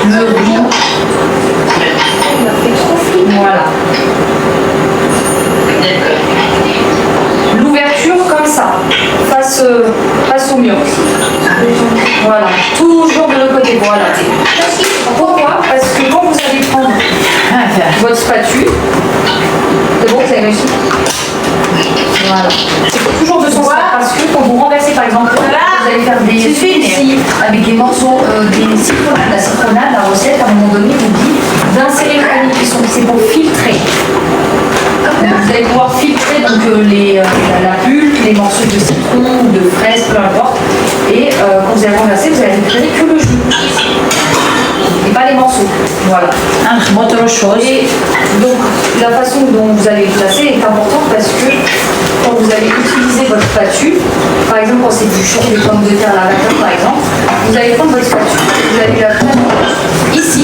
le riz. Voilà. L'ouverture comme ça, face au mur. Voilà, toujours de l'autre côté. Voilà. Pourquoi? Parce que quand vous allez prendre votre spatule, c'est bon, vous avez réussi. Voilà. C'est toujours de son sens parce que quand vous renversez par exemple, vous allez faire des ici avec des morceaux, des citronnades. La citronnade, la recette, à un moment donné, vous dit d'insérer le panier cuisson. C'est pour filtrer. Vous allez pouvoir filtrer donc, la pulpe, les morceaux de citron ou de fraise, peu importe. Et quand vous allez renverser, vous allez récupérer que le jus. Et pas les morceaux. Voilà. Autre chose. Et donc la façon dont vous allez le placer est importante parce que quand vous allez utiliser votre spatule, par exemple quand c'est du chou, des pommes de terre à la vapeur par exemple, vous allez prendre votre spatule, vous allez la mettre ici,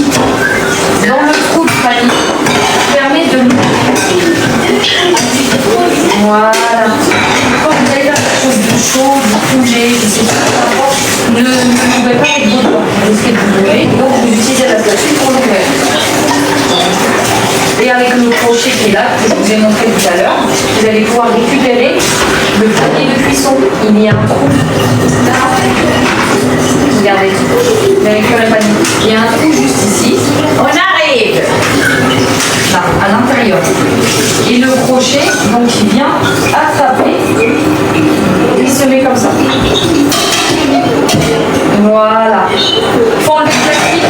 dans le trou du panier, qui permet de voilà. Quand vous allez faire quelque chose de chaud, du poulet, je sais pas, ne pouvez pas avec vos doigts, vous risquez de vous brûler, donc vous utilisez la spatule pour l'ouvrir. Et avec le crochet qui est là, que je vous ai montré tout à l'heure, vous allez pouvoir récupérer le panier de cuisson. Il y a un trou. Regardez, vous allez récupérer le panier. Il y a un trou juste ici. On arrive. Là, à l'intérieur. Et le crochet, donc il vient attraper. Il se met comme ça. Voilà. Faut enlever le plastique.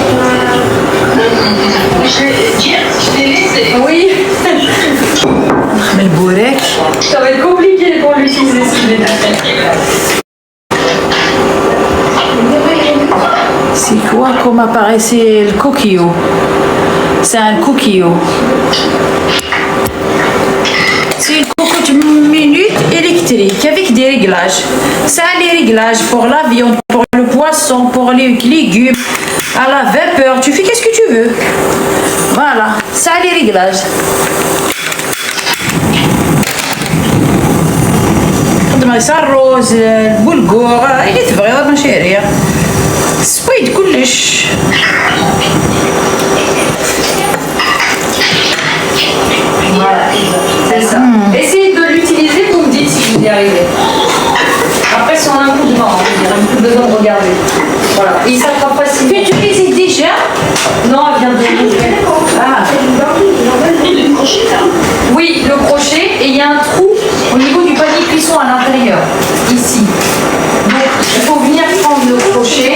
Oui. Mais le bourrec. Ça va être compliqué pour l'utiliser celui-là. C'est quoi comme apparaît? C'est le coquillot. C'est un coquillot. C'est une cocotte minute électrique avec des réglages. Ça a les réglages pour la viande, pour le poisson, pour les légumes, à la vapeur. Tu fais qu'est-ce que tu veux. Voilà, ça a les réglages. ça الرز البلقور اللي تبغي مشاريع سويد كلش. Voilà, c'est ça. Essayez de l'utiliser, vous me dites si vous y arrivez. Après, si on a un coup de vent, on a un coup de vent, regardez. Voilà, il s'attrape facilement. Tu utilises déjà? Non, elle vient de l'ouvrir. Ah. Oui, le crochet, et il y a un trou au niveau du panier cuisson à l'intérieur, ici. Donc, il faut venir prendre le crochet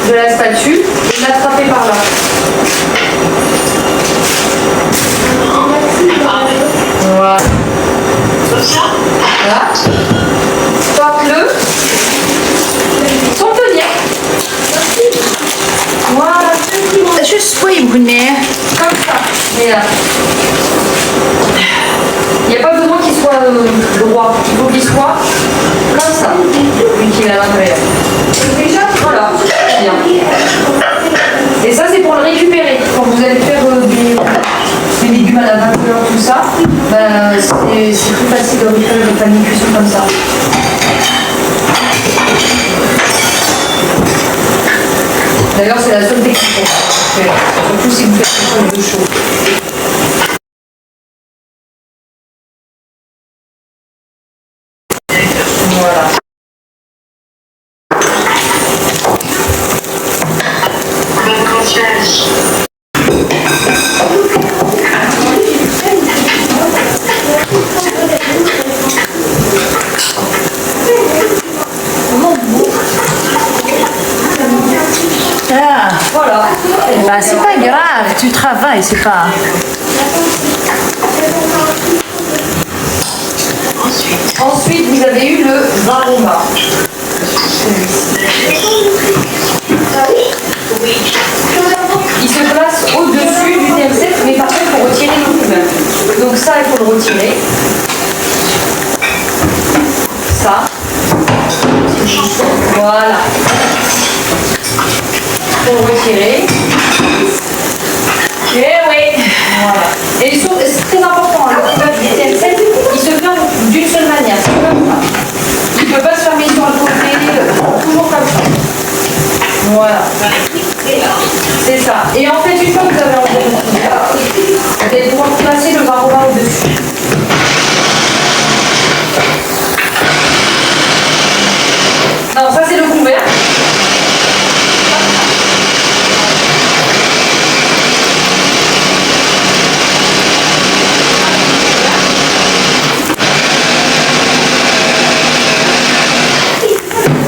de la spatule et l'attraper par là. Voilà. Comme ça? Là. Tape-le. Sans tenir. Voilà. Juste pour y venir. Comme ça. Et là. Il n'y a pas besoin qu'il soit droit. Il faut qu'il soit comme ça. Vu qu'il est à l'intérieur. Voilà. Bien. Et ça, c'est pour le récupérer. Quand vous allez faire des légumes à la vapeur, tout ça, ben, c'est plus facile de récupérer le panier cuisson comme ça. D'ailleurs, c'est la seule technique. Surtout si vous faites quelque chose de chaud. Voilà. Ah. Voilà. Bah, c'est pas grave, tu travailles, c'est pas. Ensuite, vous avez eu le varoma. Il se place au-dessus du TM7, mais par contre, il faut retirer le couvert. Donc ça, il faut le retirer. Ça. Voilà. Il faut le retirer. Eh oui. Voilà. Et c'est très important, le couvercle du TM7, il se ferme d'une seule manière. Il ne peut pas se fermer sur le côté, toujours comme ça. Voilà. C'est ça. Et en fait, une fois que vous avez enlevé le couvert, vous allez pouvoir placer le varoma au-dessus. Non, ça c'est le couvert.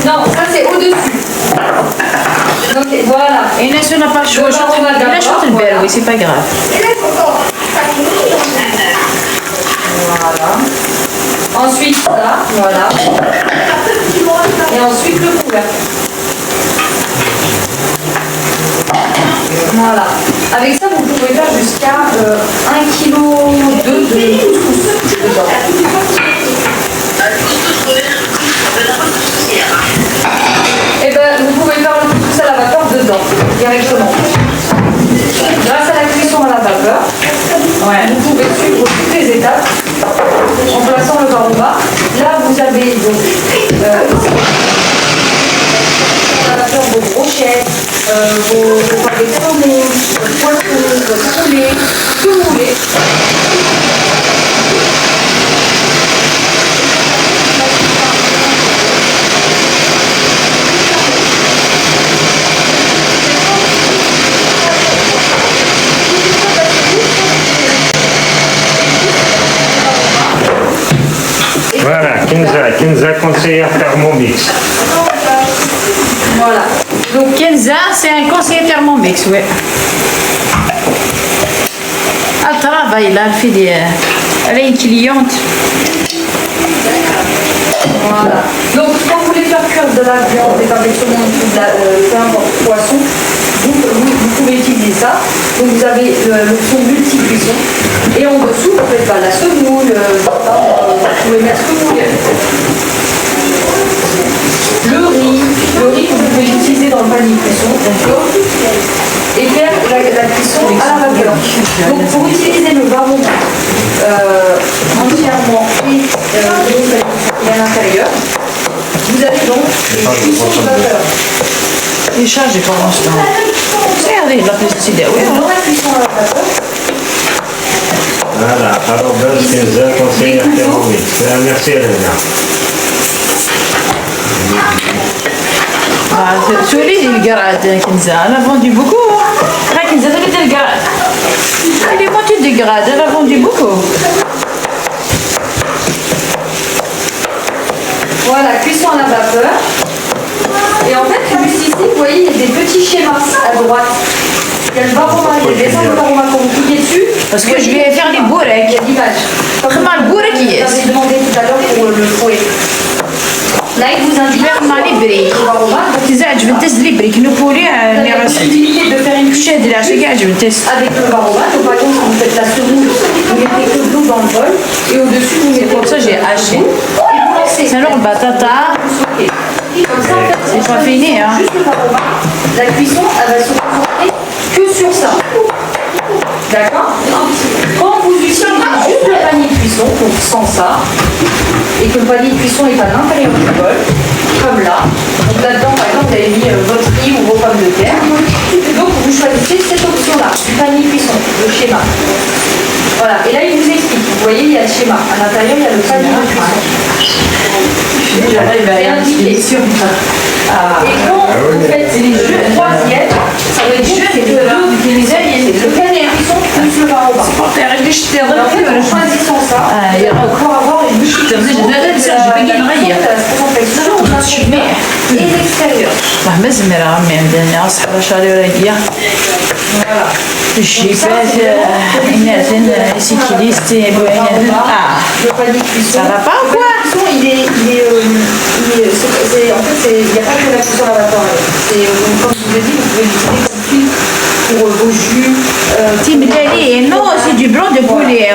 Non, ça c'est au-dessus. Donc voilà. Et Inès, on n'a pas le choix. Le varoma Il a chanté le d'abord, bel, oui, c'est pas grave. Voilà. Ensuite, ça, voilà. Et ensuite, le couvert. Voilà. Avec ça, vous pouvez faire jusqu'à 1,2 kg de couscous dedans. Et ben, vous pouvez faire le couscous à la vapeur dedans, directement. Grâce à la cuisson à la vapeur, vous pouvez suivre toutes les étapes en plaçant le varoma. Là, vous avez donc à la vapeur vos brochettes, vos pâtés de saumon, votre poisson, votre poulet, ce que vous voulez. Voilà, Kenza conseillère Thermomix. Voilà. Donc Kenza, c'est un conseiller Thermomix, oui. Elle travaille là, elle est une cliente. Voilà. Donc, quand vous voulez faire cuire de la viande, des pâtés de saumon, peu importe, poisson, vous pouvez utiliser ça. Donc, vous avez l'option multi-cuisson. Et en dessous, vous faites la semoule, vous pouvez mettre ce que vous voulez. Le riz, vous pouvez l'utiliser dans le panier cuisson, d'accord, et faire la cuisson à la vapeur. Donc, pour utiliser le varoma entièrement et à l'intérieur, vous avez donc une cuisson de vapeur. Et chargé pendant ce temps. Regardez la petite idée, oui. Dans la cuisson à la vapeur, Voilà, alors Kenza conseillère Thermomix. Merci Elena. سولي لي القراد كنزة elle a vendu beaucoup. هاي كنزة تبي القراد. Elle est montée de grade, elle a vendu beaucoup. voilà, cuisson à la vapeur. Et en fait, juste ici, vous voyez, il y a des petits schémas à droite. Il y a le varoma, il y a le dessin de varoma quand vous cliquez dessus. Parce que je vais faire les Il bourrecs. y a l'image. Comment le bourrec Vous est? avez demandé tout à l'heure pour le fouet. Là, il vous indique Ferme les briques. le varoma. Donc, كنزة عجبني تست لي بريك نقولي vous avez la ميرسي. possibilité de faire une مش هادي عشان عجبني تست. avec le varoma. Donc, par exemple, quand vous faites la semoule, vous mettez que de l'eau dans le bol. Et au-dessus, vous mettez Pour ça j'ai haché. et vous lancez. C'est alors batata. Comme ça, en fait, C'est pas fini, hein. juste le varoma. La cuisson, elle va se concentrer que sur ça. D'accord? Quand vous utilisez juste le panier de cuisson, donc sans ça, et que le panier de cuisson est à l'intérieur du bol, comme là, donc là-dedans, par exemple, vous avez mis votre riz ou vos pommes de terre, donc vous choisissez cette option-là, du panier de cuisson, le schéma. Voilà, et là, il vous explique, vous voyez, il y a le schéma, à l'intérieur, il y a le panier de cuisson. J'arrive C'est à indiqué. Et quand vous faites les jeux, troisième, ça va être juste le panier de cuisson plus le varoma. تعرف ليش Et en fait, en choisissant ça, il y a encore avoir une Je vais نغير. et l'extérieur. ما زميرة عمي عندنا أصحاب شاري وراقية Voilà. الجيبات الناس سيكيليستي Le panier de cuisson. Ça va pas ou quoi? Le panier de cuisson, en fait, il n'y a pas que la cuisson à la vapeur. Donc, comme je vous ai dit, vous pouvez l'utiliser comme fil pour vos jus. تيملالي نو سي دو بلون دو بولي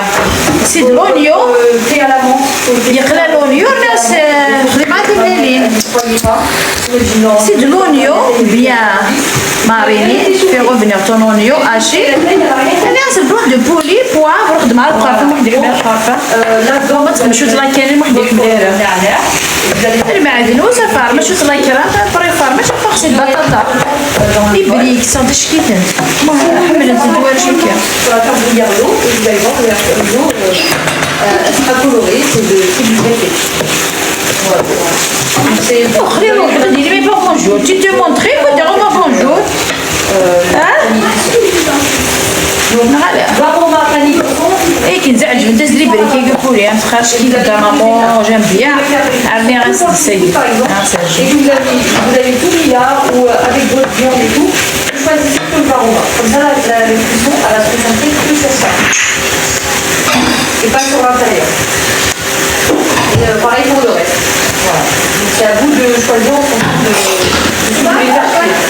سي دو لونيون Thé à la menthe. يقلا لونيون ناس خدمات ملالين Ne soyez pas. سي دو لونيون بيان mariner, tu fais revenir ton oignon haché. C'est blanc de poulet, poivre, de mal, parfum, de parfum. ما تمشوا تلاقي كاين وحدك مديره. المعدن وسفر ماشي تلاقي كرا بريفار ماشي فاخسي البطاطا. يبريك صاد شكيتن. ما حمل انت دوار شكا. Sur la table, vous regardez l'eau et vous allez voir que l'eau sera colorée, c'est du vrai thé. Voilà. C'est خلينا غادي لي با بونجور تي te montrer quoi dire ما bonjour. اي كي نزعج من تزلي بري كيقولوا لي تخرج كي دا مامون جيم بيان عرفني غنسد السيد et que vous avez tout milliard ou avec votre viande et tout, vous choisissez que le aroma. Comme ça, la cuisson, elle va se concentrer que sur ça. Et pas sur l'intérieur. Et pareil pour le reste. Voilà. Donc c'est à vous de choisir en fonction de ce que vous voulez faire cuire.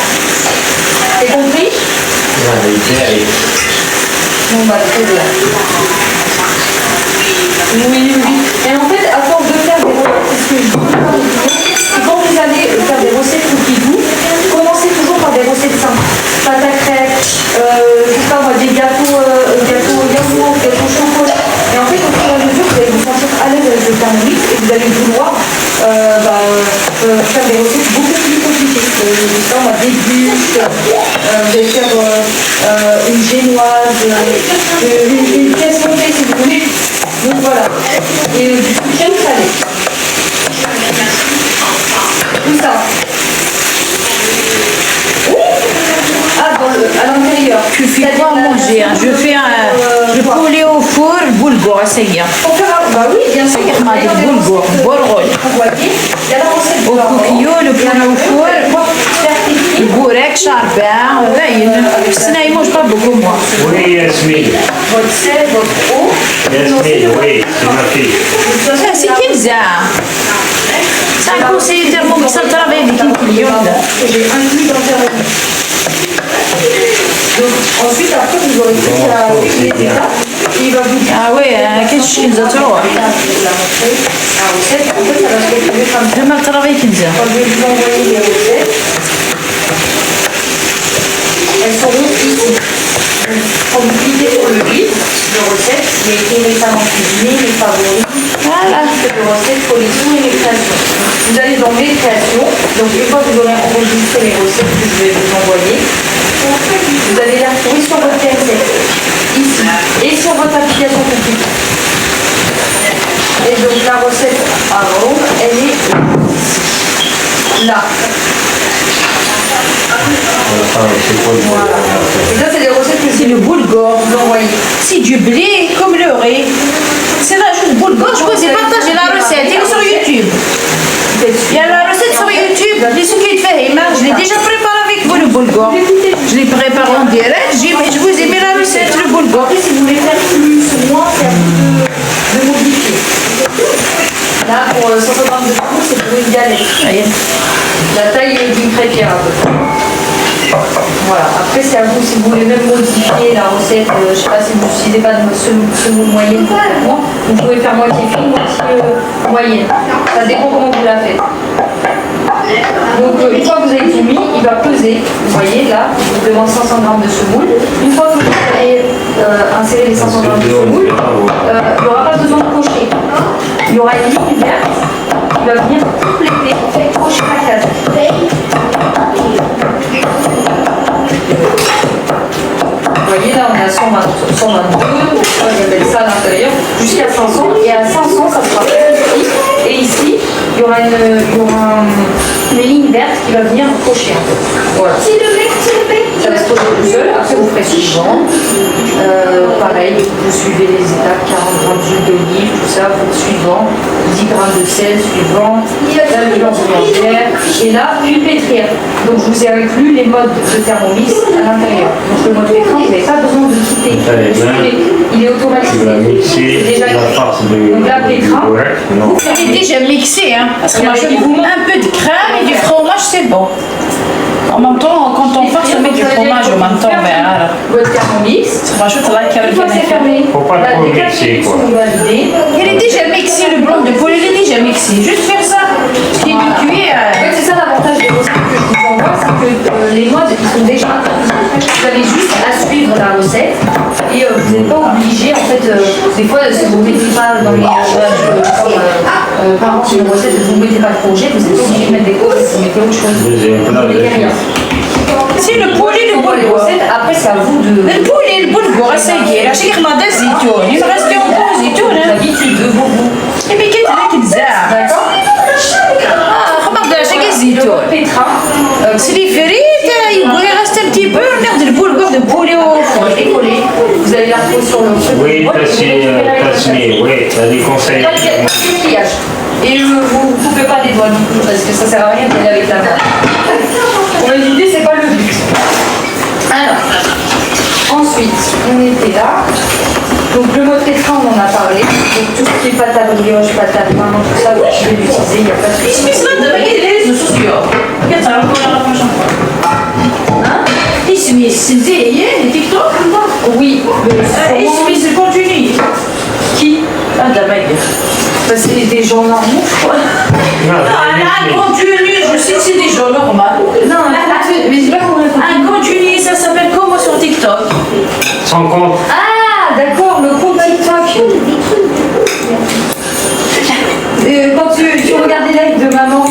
C'est compris? Bon bah très bien. Oui. Et en fait, à force de faire des recettes, c'est ce que je dis, quand vous allez faire des recettes cookies doux, commencez toujours par des recettes simples. Pâte à crêpes, je sais pas moi, des gâteaux yaourt, gâteaux au chocolat. Et en fait, au fur et à mesure, vous allez vous sentir à l'aise avec le Thermomix et vous allez vouloir faire des recettes beaucoup plus compliquées. Je sais pas moi, des bûches, vous allez faire une génoise, une pièce montée si vous voulez. Donc voilà. Et du sucré ou salé. Tout ça. À l'intérieur. Tu fais quoi à manger hein? Je fais le poulet au four, boulgour, c'est bien. Bah oui, bien sûr. C'est bien, le boulgour, bourgogne. Il y a la recette Au coquillot, le poulet au four, le bourrec, charbon, sinon ils mangent pas beaucoup moi. Oui, Yasmine. Votre sel, votre eau. Yasmine, oui, c'est ma fille. C'est Kinza. C'est un conseiller thermomix, ça travaille avec une cliente. J'ai inclus dans le Thermomix. Donc ensuite, après, vous aurez plus à les étapes. Il va vous dire. Ah ouais, qu'est-ce que je dis toi? La recette, en fait, ça va se retrouver comme ça. Je vais travailler Kinza. Quand je vais vous envoyer les recettes, elles seront ici. Quand vous cliquez sur le livre de recettes, il y a écrit récemment cuisiné, mes favoris, Voilà. de recettes, collection et mes créations. Vous allez dans mes créations, donc une fois que vous aurez enregistré les recettes que je vais vous envoyer, vous allez les retrouver sur votre PSF, ici, et sur votre application compliquée. Et donc la recette à Rome, elle est là. Voilà. Et ça, c'est les recettes que C'est le boulgour. vous envoyez. C'est du blé comme le riz. C'est la chose boulgour. Je vous ai partagé la recette. Elle est sur YouTube. Il y a la recette sur YouTube. Ce qui te fait, je l'ai déjà préparé avec vous le boulgour. Je l'ai préparé en direct. Je vous ai mis la recette, le boulgour. Après, si vous voulez faire plus ou moins, c'est à vous de modifier. Là, pour 100 grammes de fruits, c'est pour une galette. La taille d'une crêpière à peu près. Voilà, après c'est à vous si vous voulez même modifier la recette, je ne sais pas si vous n'utilisez pas de semoule moyenne complètement, vous pouvez faire moitié fine, moitié moyenne. Ça dépend comment vous la faites. Donc une fois que vous avez tout mis, il va peser. Vous voyez là, je vous demande 500 grammes de semoule. Une fois que vous allez insérer les 500 grammes de semoule, il n'y aura pas besoin de cocher. Il y aura une ligne verte qui va venir compléter, cocher la case. Vous voyez là on est à 122, j'appelle ça à l'intérieur, jusqu'à 500 et à 500 ça sera ici et ici il y aura une ligne verte qui va venir cocher un peu. Voilà. Ça va se poser tout seul, après vous ferez suivant. Pareil, vous suivez les étapes, 40 grammes d'huile d'olive, tout ça, vous suivant, 10 grammes de sel suivant, la violence boulangère, et là, puis pétrir. Donc je vous ai inclus les modes de Thermomix à l'intérieur. Donc le mode pétrin, vous n'avez pas besoin de quitter. Il est automatisé. Tu vas mixer C'est déjà la farce de donc là, pétrin. Non. Elle est déjà mixée, hein. Parce que moi, je mets un peu de crème et du fromage, c'est bon. En même temps, quand on farce, on met du fromage en même temps. Ben, alors. Votre Thermomix. Rajoute la Une fois que c'est fermé, Faut pas la trop décapsulation mixer, quoi. est validée. Elle est déjà mixée, le blanc de poulet, il est déjà mixé. Juste faire ça. Ce qui est cuit. En fait, c'est ça l'avantage des recettes que je vous vous envoie, c'est que les modes ils sont déjà introduits. Vous avez juste à suivre la recette et vous n'êtes pas obligé. En fait, des fois, si vous ne mettez pas dans les par exemple, une recette, vous ne mettez pas de projet, vous êtes pas obligé de mettre des causes, vous mettez autre chose. Vous ne mettez rien. C'est le poulet, le Les boulgour. recettes, après, c'est à vous de. Le poulet, le boulgour, c'est عشان ما ده زيتون il me reste encore زيتون L'habitude de vos goûts. mais كي تلاقي بزاف D'accord. خبر ده عشان Le الزيتون pétrin. سلي فريت يبغى يرست un petit peu ناخذ البولغور de poulet au four Décoller. Vous allez la reposer sur le feu. Oui, Tasmi, oui, tu as des conseils. C'est pliage. Et vous ne coupez pas les doigts du coup, parce que ça sert à rien d'aller avec la main. Pour éviter, c'est pas le but. Alors, ensuite, on était là. Donc le mot pétrin, on en a parlé. Donc tout ce qui est pâte à brioche, pâte à pain, tout ça, vous pouvez l'utiliser, il n'y a pas de souci. اسمي سمعت دابا كيدير السوسيو كتعرفوا على البروشين اسمي سنتي هي تيك توك Oui, اسمي سي كونتيني qui دابا هي Parce que c'est des gens normaux, je crois. Non, un contenu je sais que c'est des gens normaux Non, mais je sais pas comment on un contenu ça s'appelle comment sur TikTok sans compte. Ah, d'accord, le compte TikTok. Quand tu regardes les lives de maman,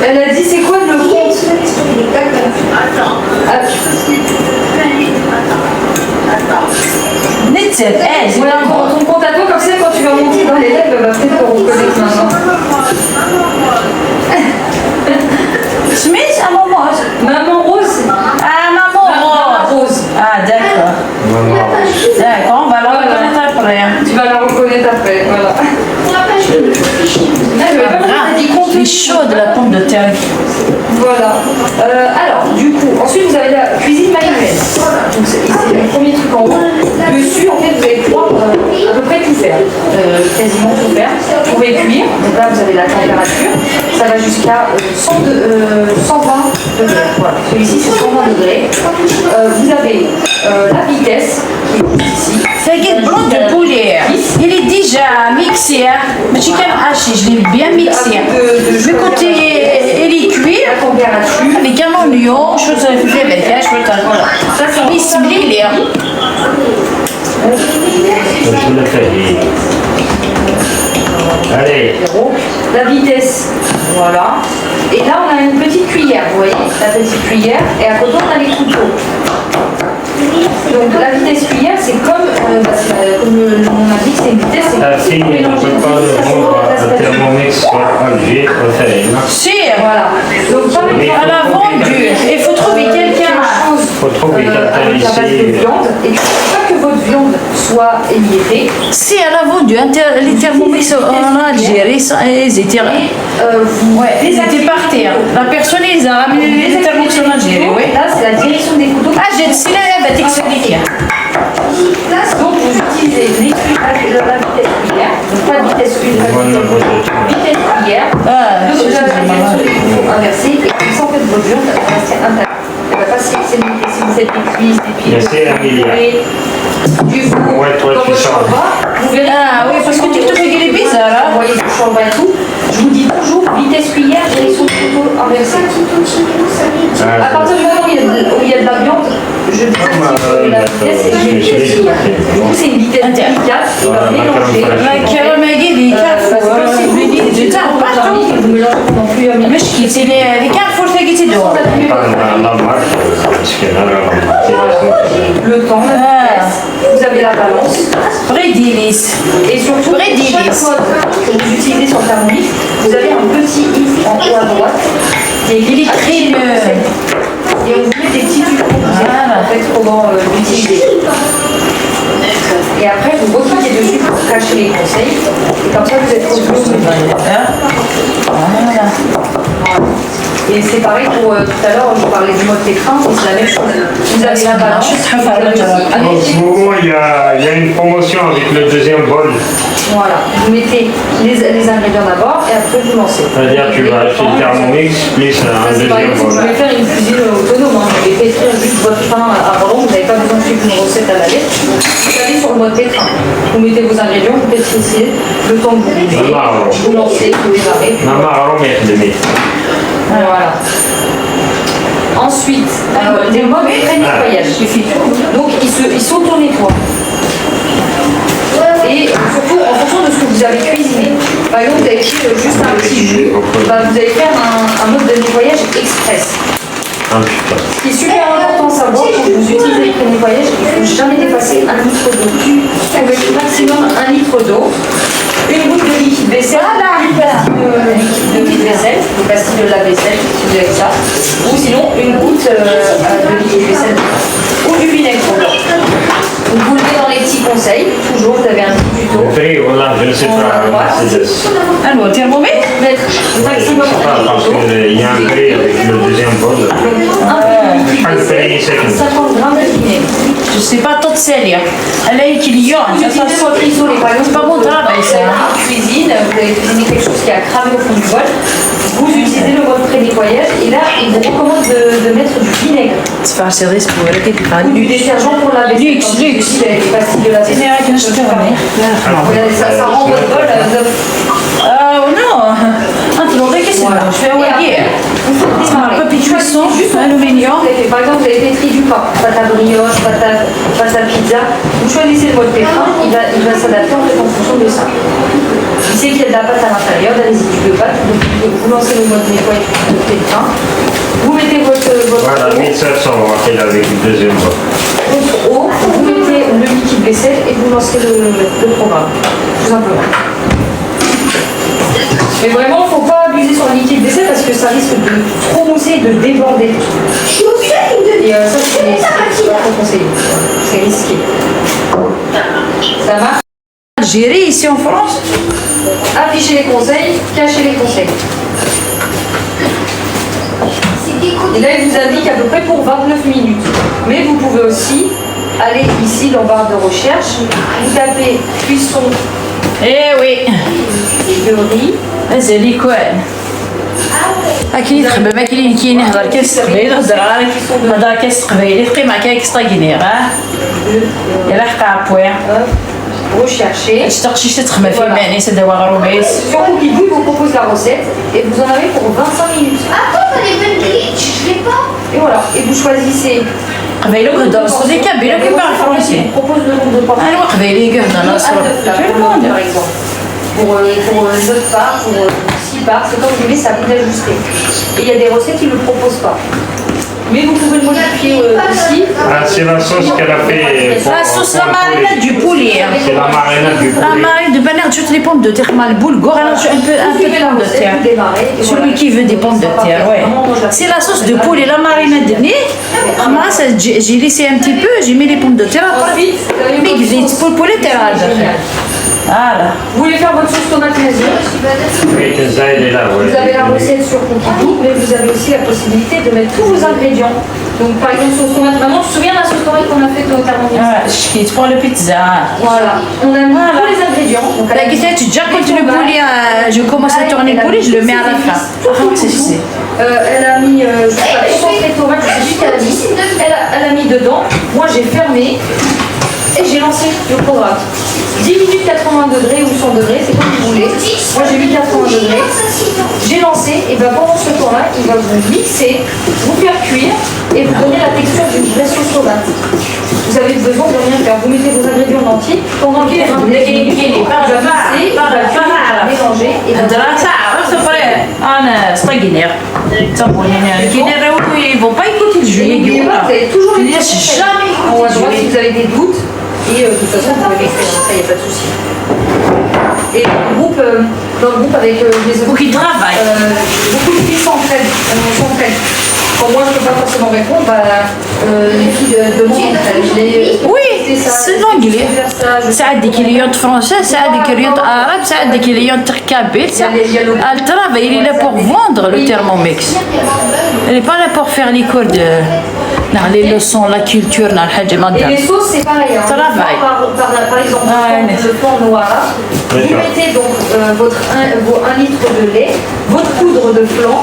elle a dit c'est quoi le compte نتسال Voilà, ton compte à toi, comme ça quand tu vas monter dans les lives, elle va peut-être te reconnaître maintenant. سميت ماما Maman Rose. ماما Rose. ah d'accord Maman. d'accord on va la reconnaître après Tu vas la reconnaître après, voilà. Ah, je vais pas Ah, dit compte. il est chaud de la pomme de terre. Voilà. Alors, du coup, ensuite vous avez la cuisine manuelle. Donc c'est le premier truc en haut. Dessus, en fait, vous allez pouvoir à peu près tout faire. Quasiment tout faire. Vous pouvez cuire. Donc là, vous avez la température. Ça va jusqu'à 120 degrés. Voilà. Celui-ci, c'est 120 degrés. Vous avez la vitesse qui est ici. Fait blanc de poulet. Il est déjà mixé. Mais tu peux hacher, je l'ai bien mixé. Mais quand il est cuit, La température. avec un oignon, je vais faire avec je peux le voilà. Ça, c'est en Bismillah. Je le fais. Allez, la vitesse, voilà. Et là, on a une petite cuillère, vous voyez, la petite cuillère. Et à côté, on a les couteaux. Donc la vitesse cuillère, c'est comme le nom indique, c'est une vitesse. C'est la fille ne peut pas le rendre un thermomix sur Alger, au Sahel. Si, Voilà. Donc par exemple, elle a vendu. Il faut trouver quelqu'un. Faut trouver quelqu'un avec la base de ici. viande. Et pas que votre viande soit émiettée. Si, elle a vendu les thermomix en Algérie, ils étaient, ils étaient par terre. La personne, ils ont ramené les thermomix en Algérie, oui. Là, c'est la direction des couteaux. Ah, j'ai dit, elle va t'expliquer. Donc vous utilisez la vitesse cuillère, donc pas de vitesse cuillère, vitesse cuillère. Donc vous avez la direction des couteaux inversée et comme ça en fait votre viande va rester intacte. Elle va pas s'émietter si vous faites des cuisses, des pieds, Merci, Amélia. du four, Ouais, toi, dans tu votre sors. chorba. Vous verrez. Ah oui, parce que TikTok, il est bizarre, hein. Vous voyez le chorba et tout. Je vous dis toujours vitesse cuillère, direction du couteau inversée. À partir du moment où il y a de la viande, je dis que la vitesse est du coup c'est une vitesse délicate qui va mélanger. La caramel, il est carrefour. Je t'en partout. Vous mélangez pendant plusieurs minutes. مش كيتي لي كارفور تلاقيتي دور La marque, parce que là, la Le temps, la vitesse, vous avez la balance. بريديليس Et surtout, Prédilis. chaque mode que vous utilisez sur le thermomix, vous avez un petit i en haut à droite. Il est crémeux. Et on vous met des petits tuyaux pour vous aider, en fait comment l'utiliser. Et après, vous recliquez dessus pour cacher les conseils. Et comme ça, vous êtes revenu au menu. Voilà. Et c'est pareil pour tout à l'heure, je vous parlais du mode pétrin, c'est la même chose. Vous avez la balance, vous avez aussi En ce moment, il y a une promotion avec le deuxième bol. Voilà, vous mettez les ingrédients d'abord et après vous lancez. C'est-à-dire que tu vas acheter le thermomix plus Ça, un c'est pareil, deuxième si vous bol. voulez faire une cuisine autonome, hein. Vous pouvez pétrir juste votre pain à ballon, vous n'avez pas besoin de suivre une recette à la lettre. Vous allez sur le mode pétrin. Vous mettez vos ingrédients, vous pétrissez, le temps que vous buvez, Maman. vous lancez, vous démarrez. Maman, alors, mais Voilà. Ensuite, des modes de pré-nettoyage. Donc, ils s'auto-nettoient. Et surtout, en fonction de ce que vous avez cuisiné. Par exemple, vous avez pris juste un petit jus, vous allez faire un mode de nettoyage express. Ce qui est super important à savoir quand vous utilisez le pré-nettoyage, il ne faut jamais dépasser 1 litre d'eau. Avec maximum 1 litre d'eau, une goutte de liquide vaisselle, de liquide vaisselle, le plastique de la vaisselle, si vous avez ça, ou sinon une goutte de liquide vaisselle ou du vinaigre blanc. Vous le mettez dans les petits conseils, toujours vous avez un petit tuto. Après, voilà, je ne sais pas. Alors, le thermomètre. Mettre maximum 1 litre Parce d'eau. qu'il y a un gré avec le deuxième bol. Un peu de liquide vaisselle, 50 grammes de vinaigre. Je sais pas tout sérieux. Elle est client. Vous utilisez votre isolé, par exemple, C'est pas bon travail, ça. Vous cuisine, vous avez cuisiné quelque chose qui a cramé au fond du bol, vous utilisez le mode pré-nettoyage et là, il vous recommande de mettre du vinaigre Tu fais un service pour elle qui est ou du détergent pour la vaisselle. Luxe, Comme luxe. je dis, les pastilles de la vaisselle. Regardez, ça rend votre bol Oh non. Antes não tem que ser. Je fais un guerre. Un peu cuisson, aluminium. Par exemple, vous avez pétri du pain, pâte à brioche, pâte à pizza. Vous choisissez le mode pétrin, il va s'adapter en fait en fonction de ça. Il sait qu'il y a de la pâte à l'intérieur, d'un résidu de pâte, donc vous lancez le mode nettoyage de pétrin. Vous mettez votre Voilà, 1700, on va faire avec le deuxième bol. votre eau, vous mettez le liquide vaisselle et vous lancez le programme, tout simplement. Mais vraiment, il ne faut pas abuser sur le liquide vaisselle parce que ça risque de trop mousser et de déborder. Et ça, c'est pas trop conseillé. C'est risqué. Ça marche. Algérie, ici en France. Affichez les conseils, cachez les conseils. Et là, il vous indique à peu près pour 29 minutes. Mais vous pouvez aussi aller ici dans barre de recherche, vous tapez cuisson Eh oui. de riz. هذا لي كوان اكيد تخبى ما كاين يهضر كاس قبيل هضر كاس قبيل يبقي مع كاس طاقينير ها يلا حقا بويا Recherchez. تشتقشي تخمى في معني سدوا غروبيس Sur Cookie Book, vous propose la recette et vous en avez pour 25 minutes. Attends, t'as les bonnes glitch, je l'ai pas. Et voilà, et vous choisissez. قبيلو كهضر الصديق كبيرو كيبان فرونسي Je propose le nombre de portions. انا قبيلي كهضر Un نصر œuf, là, par exemple. Pour 9 parts, pour 6 parts, c'est comme vous voulez, ça vous ajuster. Et il y a des recettes qui ne le proposent pas. Mais vous pouvez le modifier aussi. Ah, c'est la sauce qu'elle a fait. La sauce la marinade du poulet. C'est la marinade du La poulet. marinade de banane, tu les pommes de terre mal boulgour, alors tu un peu de pommes de terre. Celui qui veut des pommes de terre, ouais. C'est la sauce de poulet, la marinade de nez. Moi, j'ai laissé un petit peu, j'ai mis les pommes de terre. Ensuite, vous avez Mais votre vite, sauce. pour le poulet, t'es là. Voilà. Vous voulez faire votre sauce tomate maison. Oui, ça, elle est là, ouais. Vous avez la recette sur Cookie Book, mais vous avez aussi la possibilité de mettre tous vos ingrédients. Donc par exemple, sauce tomate. Maman, tu te souviens de la sauce tomate qu'on a faite au Thermomix? Je quitte pour le pizza. Voilà. On a mis tous les ingrédients. Donc, La guitare, tu déjà quand le poulet, je commence à tourner le poulet, je le mets à la fin. Elle a mis concentré de tomate, je sais plus ce qu'elle a mis. Elle a mis dedans. Moi, j'ai fermé et j'ai lancé le programme. 10 minutes 80 degrés ou 100 degrés, c'est comme vous voulez. Moi, j'ai mis 80 degrés. J'ai lancé et ben pendant ce temps-là, il va vous mixer, vous faire cuire et vous donner la texture d'une vraie sauce tomate. Vous avez besoin de rien faire. Vous mettez vos ingrédients en entier pendant qu'il est mixer, il va cuire, il va mélanger et il va انا سطاقينير ils vont pas écouter le jeu. N'oubliez pas, vous avez toujours Ils les laissent petits jamais en haut à écouter droite le si jeu. vous avez des doutes. Et de toute façon, vous pouvez l'écrire, ça, il n'y a pas de souci. Et dans le groupe avec les autres, Pour qu'ils travaillent. beaucoup de filles s'entraident. Quand moi, je ne peux pas forcément répondre, les filles demandent d'entraide. Oui, c'est l'anglais. ساعات دي كليون français, ساعات دي كليون arabe, ساعات دي كليون kabyle. Elle travaille, il est là pour vendre le Thermomix. Elle n'est pas là pour faire les cours de les leçons, la culture, Et les sauces, c'est pareil. Hein. Travail. Par exemple, le flan noir. Vous mettez donc vos 1 litre de lait, votre poudre de flan,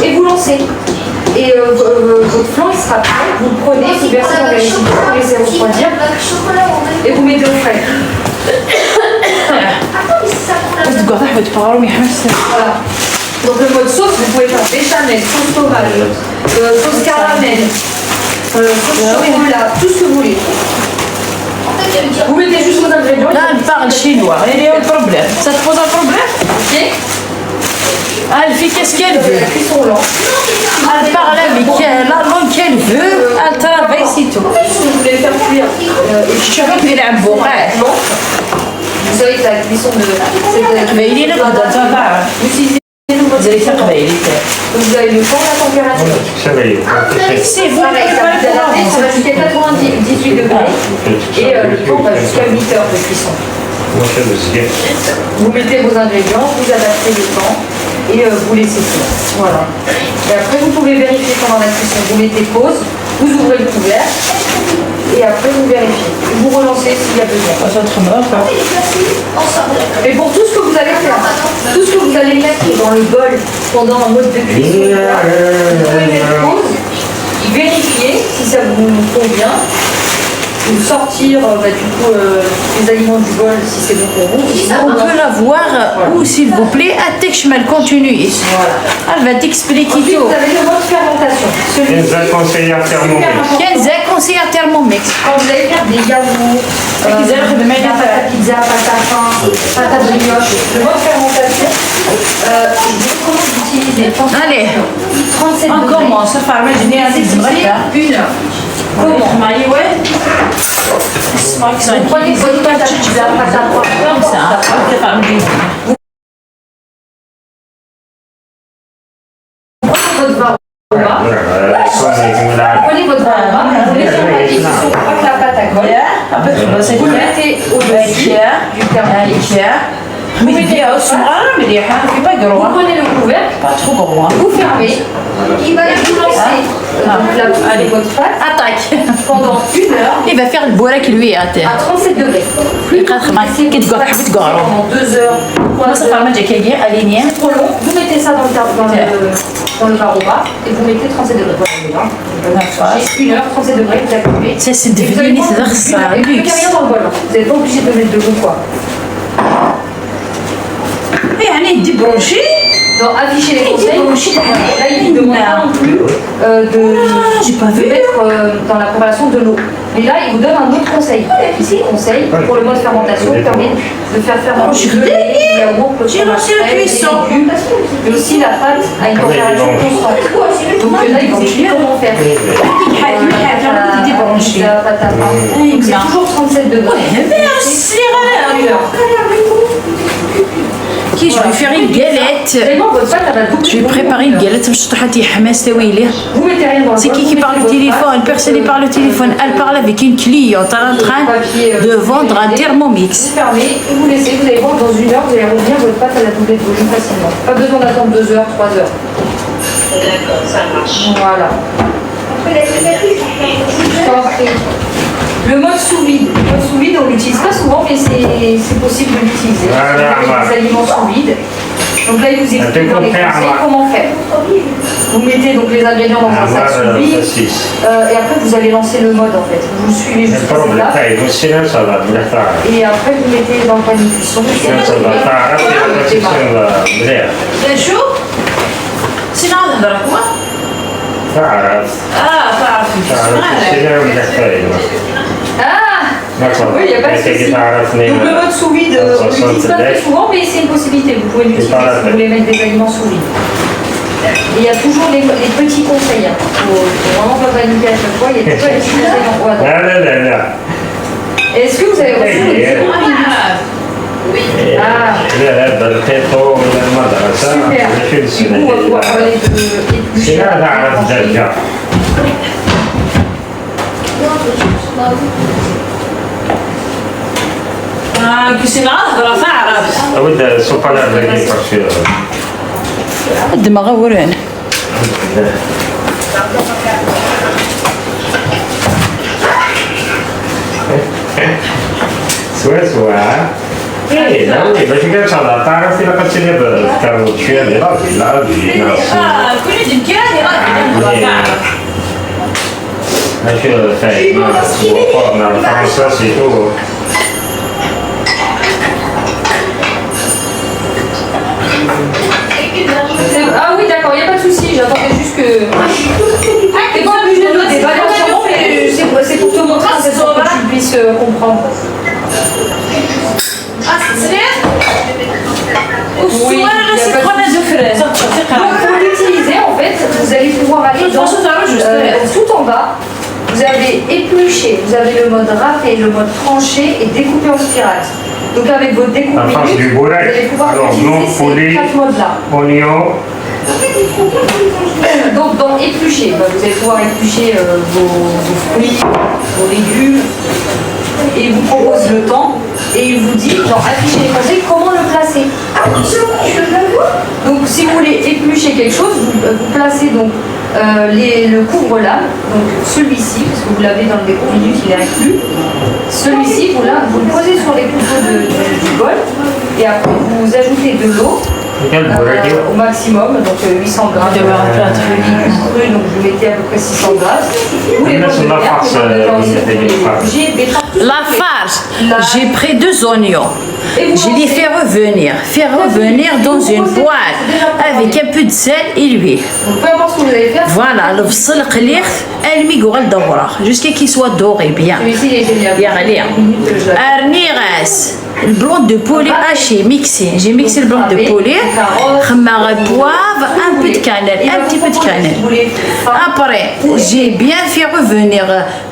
et vous lancez. Et votre flan, il sera prêt. Vous le prenez, vous versez dans la récipient, vous laissez refroidir, et vous mettez au frais. Attends, mais c'est ça pour la تقعد واحد تبغى يحس Voilà. Donc le mode sauce, vous pouvez faire béchamel, sauce tomate, sauce caramel, sauce chocolat, tout ce que vous voulez. Vous mettez juste vos ingrédients. Là, elle parle chinois. Elle est au problème. Ça te pose un problème? Ok. Elle fait qu'est-ce qu'elle veut. La cuisson lente. Elle parle avec la langue qu'elle veut. Elle travaille, c'est tout. Si vous voulez faire cuire, Je veux qu'il ait un beau rêve. vous savez que la cuisson de Mais il est là, ça va. vous utilisez Vous allez faire votre vous avez le temps, la température. C'est vous, Pareil, ça va s'adapter, ça va jusqu'à 98 degrés. Et le temps va jusqu'à 8 heures de cuisson. Vous mettez vos ingrédients, vous adaptez le temps et vous laissez cuire. Voilà. Et après, vous pouvez vérifier pendant la cuisson. Vous mettez pause, vous ouvrez le couvert et après vous vérifiez. Et vous relancez s'il y a besoin. Et pour tout ce que vous allez faire, tout ce que vous allez mettre dans le bol pendant un mode de cuisson, vous pouvez mettre pause, vérifier si ça vous convient. Ou sortir les aliments du bol si c'est bon pour vous. On peut la voir ou s'il vous plaît, à Tekshmal, continue. Voilà. Elle va t'expliquer Ensuite, tout. vous avez le mode fermentation. Celui-ci, conseiller à Thermomix. Kenza conseille à Thermomix. quand vous allez faire des yaourts, pâte à pizza, pâte à pain, pâte à brioche, le mode fermentation, je vous recommande d'utiliser Allez, 37 on degrés. commence. Une heure. Comment Vous prenez votre pâte à pizza, pâte à pain, comme ça. votre vin au bas. Prenez votre vin au bas, vous mettez un papier qui sont pas que la pâte à colle. Vous le mettez au-dessus du thermomix. Vous mettez au centre. Vous prenez le couvercle, Pas trop gros. vous fermez, il va vous lancer Allez. votre pâte Attaque. pendant 1 heure Il va faire le bourrec lui à terre. à 37 degrés. Plus que vous laissez Qu'est-ce votre que pâte tu gardes pendant 2 heures, 3 Ça fait heures, un match qui est aligné. trop long, vous mettez ça dans le bar au bas et vous mettez 37 degrés. Voilà, j'ai 1 heure, 37 degrés, vous allumez. Ça, c'est Et vous allez devenu prendre ça, et vous mettez luxe. rien dans le bol. Vous n'êtes pas obligé de mettre de l'eau quoi. يعني دي برونشي Donc afficher les conseils. Là, il ne demande pas non plus j'ai pas de vu. mettre dans la préparation de l'eau. Mais là, il vous donne un autre conseil. Ici, conseil pour le mode fermentation qui permet de faire fermenter le lait, le yaourt, le J'ai lancé la fromage, les cuisson. légumes, mais aussi la pâte à une température constante. Donc là, il vous explique comment faire. دي برونشي La pâte à pain. Donc c'est toujours 37 degrés. Merci كي je vais faire une galette. Vraiment, votre pâte, elle va doubler. Je vais préparer une galette باش تحطي حماس تويلي. Vous mettez rien dans le C'est bol, qui vous parle mettez au votre téléphone? pâte. Personne ne parle au téléphone. Elle parle avec une cliente en train de vendre un Thermomix. Vous fermez et vous laissez, vous allez voir dans 1 heure, vous allez revenir, votre pâte elle a doublé de volume facilement. Pas besoin d'attendre 2 heures, 3 heures. D'accord, ça marche. Voilà. Je t'en prie. Le mode sous vide. Le mode sous vide, on l'utilise pas souvent, mais c'est possible de l'utiliser. Voilà, Avec voilà. des aliments sous vide. Donc là, il vous explique dans les conseils comment faire. Vous mettez donc les ingrédients dans un sac sous vide. Et après, vous allez lancer le mode en fait. Vous suivez jusqu'à là. Et après, vous mettez dans le panier cuisson. شو؟ سين هذا هضرك تعرف تعرف Ah oui, il n'y a pas de souci. Donc le mode sous vide, on ne l'utilise pas très souvent, mais c'est une possibilité. Vous pouvez l'utiliser si vous voulez mettre des aliments sous vide. Et il y a toujours les petits conseils. Il faut vraiment pas paniquer à chaque fois. Il y a toujours les petits conseils en bois. لا لا لا لا Est-ce que vous avez reçu le Oui. لا لا بالخيطو من المدرسة Super. في Du coup, on va pouvoir parler de éplucher. سنة تعرف ترجع كسين هضرة تعرف أود سوف أنا ألاقي كرشي الدماغ ورين سوا إيه لا oui باش كان شاء تعرف إلا قد تشري بالكاروتشي اللي راضي لا راضي ناس كل دمكاني تعرف ماشي فايد ناس وقفنا الفرنسا سيتو Vous souci, j'attendais juste que. T'es pas obligé de noter, pas d'enchaînement, mais c'est pour te montrer, c'est pour que tu puisses comprendre. Oui, donc pour l'utiliser, en fait, vous allez pouvoir aller dans tout en bas. Vous avez épluché, vous avez le mode râpé, le mode tranché et découpé en spirale. Donc avec votre découpe La face du minute, vous bourrec. allez pouvoir Alors, utiliser non, ces poulet. 4 modes-là. Oignon. Donc dans éplucher, vous allez pouvoir éplucher vos fruits, vos légumes. Et il vous propose le temps et il vous dit, genre afficher les conseils, comment le placer. Donc si vous voulez éplucher quelque chose, vous placez donc le couvre-lame, donc celui-ci, parce que vous l'avez dans le découpe minute, il est inclus. Celui-ci, vous le posez sur les couteaux du bol et après vous ajoutez de l'eau. Au maximum, donc 800 grammes de légumes crus, donc vous mettez à peu près 600 grammes. Vous les mangez bien, La farce, j'ai pris 2 oignons. Je les fais revenir dans une poêle avec un peu de sel et l'huile. Donc peu importe ce que vous allez faire. Voilà, le bsal قليل الميقو غلدورة jusqu'à qu'il soit doré bien. Celui-ci il est génial. يغلي. Arniras, le blanc de poulet haché, mixé. J'ai mixé le blanc de poulet. Khmar poivre, un peu de cannelle, un petit peu de cannelle. Après, j'ai bien fait revenir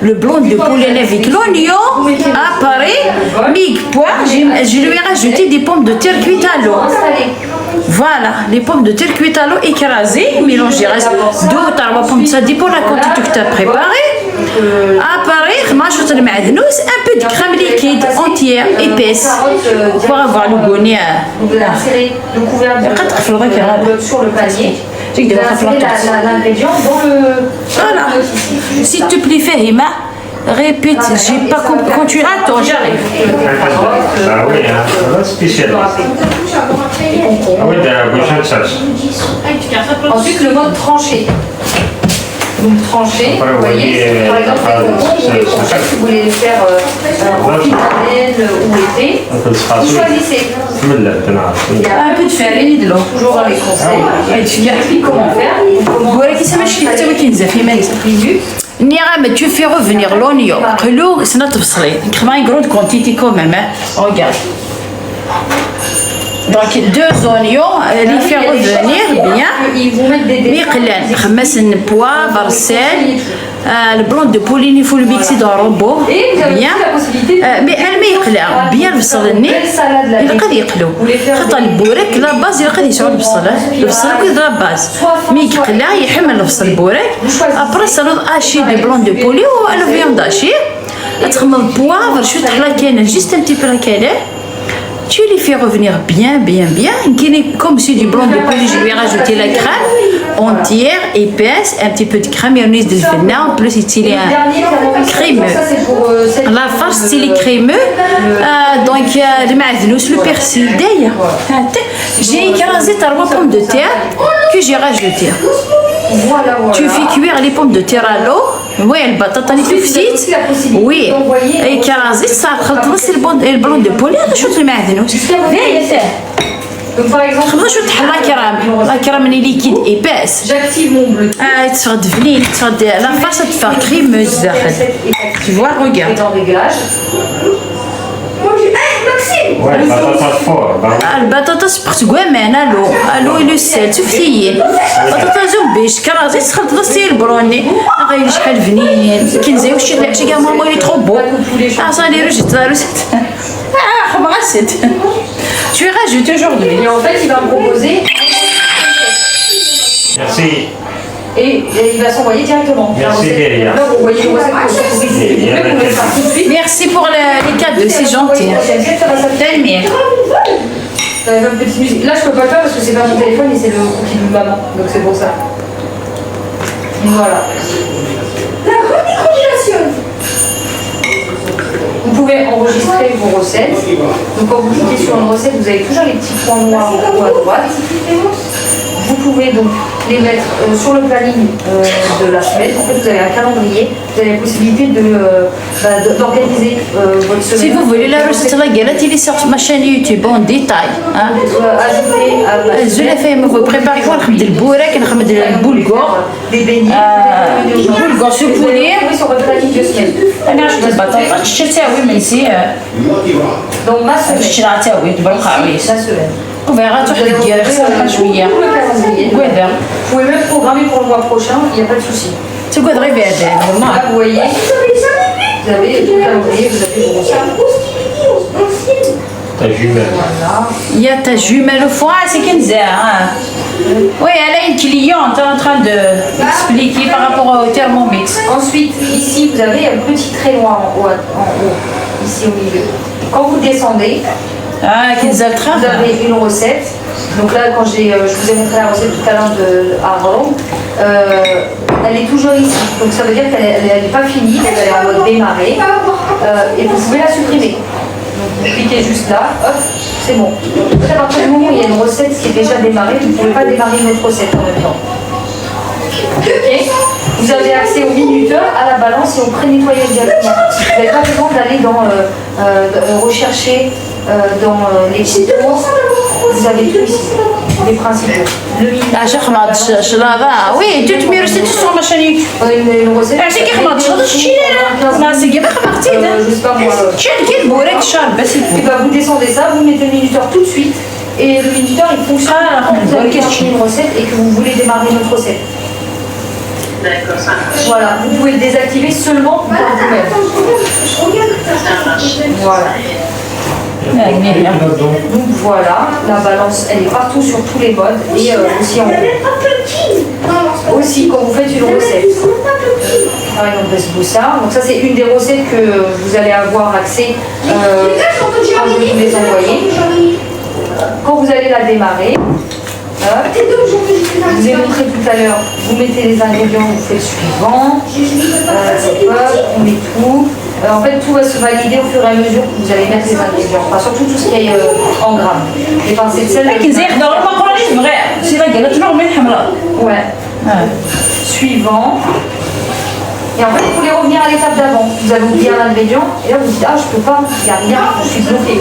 le blanc de poulet avec l'oignon. Après, mig poivre, je lui ai rajouté des pommes de terre cuites à l'eau. Voilà, les pommes de terre cuites à l'eau écrasées, mélangées. 2 ou 3 pommes, ça dépend de la quantité que tu as préparée. Après, un peu de crème liquide entière, épaisse, pour avoir le bonnet. Vous allez insérer le couvercle sur le panier. Vous allez insérer l'ingrédient dans le. Voilà. S'il te plaît, Fahima, répète, j'ai pas compris. Quand tu attends, j'arrive. Ah oui, hein, spécialiste. Ah oui, de la prochaine sauce. Ensuite, le mode tranché. Donc tranché, Après, vous voyez, par exemple, les concombres, si vous voulez les faire en cannelle ou épais, vous choisissez. Il y a Un peu de farine et de l'eau. toujours dans les conseils. Tu expliques comment faire. Voilà, ça marche كيف تسوي كي نزف minutes. Niram, tu fais revenir l'oignon. L'eau, c'est notre bsali. Une grande quantité quand même. Hein. Regarde. Donc 2 oignons, les faire revenir bien. Ils vont mettre des مقلان خمس poivre, sel, le blanc de poulet, il faut le mixer dans un robot. Bien. Mais elle يقلع bien البصل الني يقدر يقلو. خاطر البورك لا باز يقدر يسعود البصل. البصل كل لا باز. مي يقلع يحمل البصل البورك. Après salade hachée de blanc de poulet ou la viande hachée. تخمم poivre, شو تحط la cannelle, juste un petit peu la cannelle. Tu les fais revenir bien. Comme c'est du blanc de poulet, je lui ai rajouté la crème entière, épaisse, un petit peu de crème, mayonnaise de fenna, en plus il est crémeux. La farce, c'est les crémeux. Donc, le maïzous, le persil, d'ailleurs. J'ai écrasé 3 pommes de terre que j'ai rajoutées. Tu fais cuire les pommes de terre à l'eau. Oui, le batata est tout petite. Oui, écrasé, ça c'est le blanc de poulet. Je vais te le mettre. Donc par exemple, la crème est liquide épaisse. j'active mon bleu. La farce te fait crémeuse. Tu vois, regarde. Dans réglage. Ouais, batata fort. البطاطا سبقت كوامان الو لو سيل تفتيين بطاطا زوبيش كرازي تخلط السيل بروني غير شحال فنين كنزي وشي العشا كاع ماما لي ترو بو صالي رجت خبغست Tu es rajouté aujourd'hui. Et en fait, il va me proposer. Merci. Et il va s'envoyer directement. Merci, Léa. Là, vous voyez, tout de suite. Merci pour les cadeaux, c'est gentil. Tellement. Petite musique. Là, je peux pas le faire parce que c'est pas mon téléphone et c'est le cookie de maman. Donc c'est pour ça. Voilà. La congélation. Vous pouvez enregistrer vos recettes. Donc quand vous cliquez sur une recette, vous avez toujours les petits points noirs en haut à droite. Vous pouvez donc les mettre sur le planning de la semaine. En fait, vous avez un calendrier, vous avez la possibilité d'organiser votre semaine. Si vous voulez la recette elle est sur ma chaîne YouTube en détail. Hein. Ajouter à la Je l'ai fait, vous préparez quoi? نخمد البورك نخمد البولغور des beignets, البولغور سو بولي oui, sur votre planning de semaine. انا عشت البطاطا شتاوي منسي Donc ma semaine. شتي عتاوي تبارك La عويس semaine. وفيغا تحدي ديالك صراحه شويه Tout le calendrier. وهذا Vous pouvez même programmer pour le mois prochain, il n'y a pas de souci. تقعد غير بهذا Là, والله vous voyez, vous avez tout le calendrier, vous avez vos recettes. Ta jumelle. Voilà. يا تا جمل فوا سي كنزا Oui, elle a une cliente en train de expliquer par rapport au Thermomix. Ensuite, ici, vous avez un petit trait noir en haut, ici au milieu. Quand vous descendez, Ah, Kenza le vous travail. avez une recette. Donc là, quand je vous ai montré la recette tout à l'heure de Arome, elle est toujours ici. Donc ça veut dire qu'elle n'est pas finie, donc elle est en mode démarrer. Et vous pouvez la supprimer. Donc vous cliquez juste là, hop, c'est bon. Donc à partir du moment où il y a une recette qui est déjà démarrée, vous ne pouvez pas démarrer une autre recette en même temps. Ok. Vous avez accès au minuteur, à la balance et au pré-nettoyage directement. Vous n'avez pas besoin d'aller rechercher dans les cours. Vous avez tout ici, les principaux. Le minuteur. Ah, j'ai remarqué, je l'avais. Oui, toutes mes recettes sont sur ma chaîne YouTube. On a une recette. Ah, c'est qui remarque, je suis là. Non, c'est qui remarqué. Je sais pas moi. Quel bourrec charme, bah c'est Et bah, vous descendez ça, vous mettez le minuteur tout de suite. Et le minuteur il fonctionne quand vous avez cherché une recette et que vous voulez démarrer une autre recette. D'accord, ça marche. Voilà, vous pouvez le désactiver seulement par vous-même. Ça marche. Voilà. bon. Donc voilà, la balance elle est partout sur tous les modes et aussi en haut. Aussi quand vous faites une recette. Par exemple, ça. Donc ça c'est une des recettes que vous allez avoir accès quand je vous les envoyer. Quand vous allez la démarrer, hop, je vous ai montré tout à l'heure, vous mettez les ingrédients, vous faites suivant, hop, on met tout. En fait, tout va se valider au fur et à mesure que vous allez mettre les ingrédients. Enfin, surtout tout ce qui est en grammes. Les pincées de sel. لكن زي يخدعوا المقروني صغير شي راه قالت له من حمراء. Ouais. Suivant. Et en fait, vous voulez revenir à l'étape d'avant. Vous avez oublié un ingrédient et là vous dites ah je peux pas, il n'y a rien, je suis bloqué.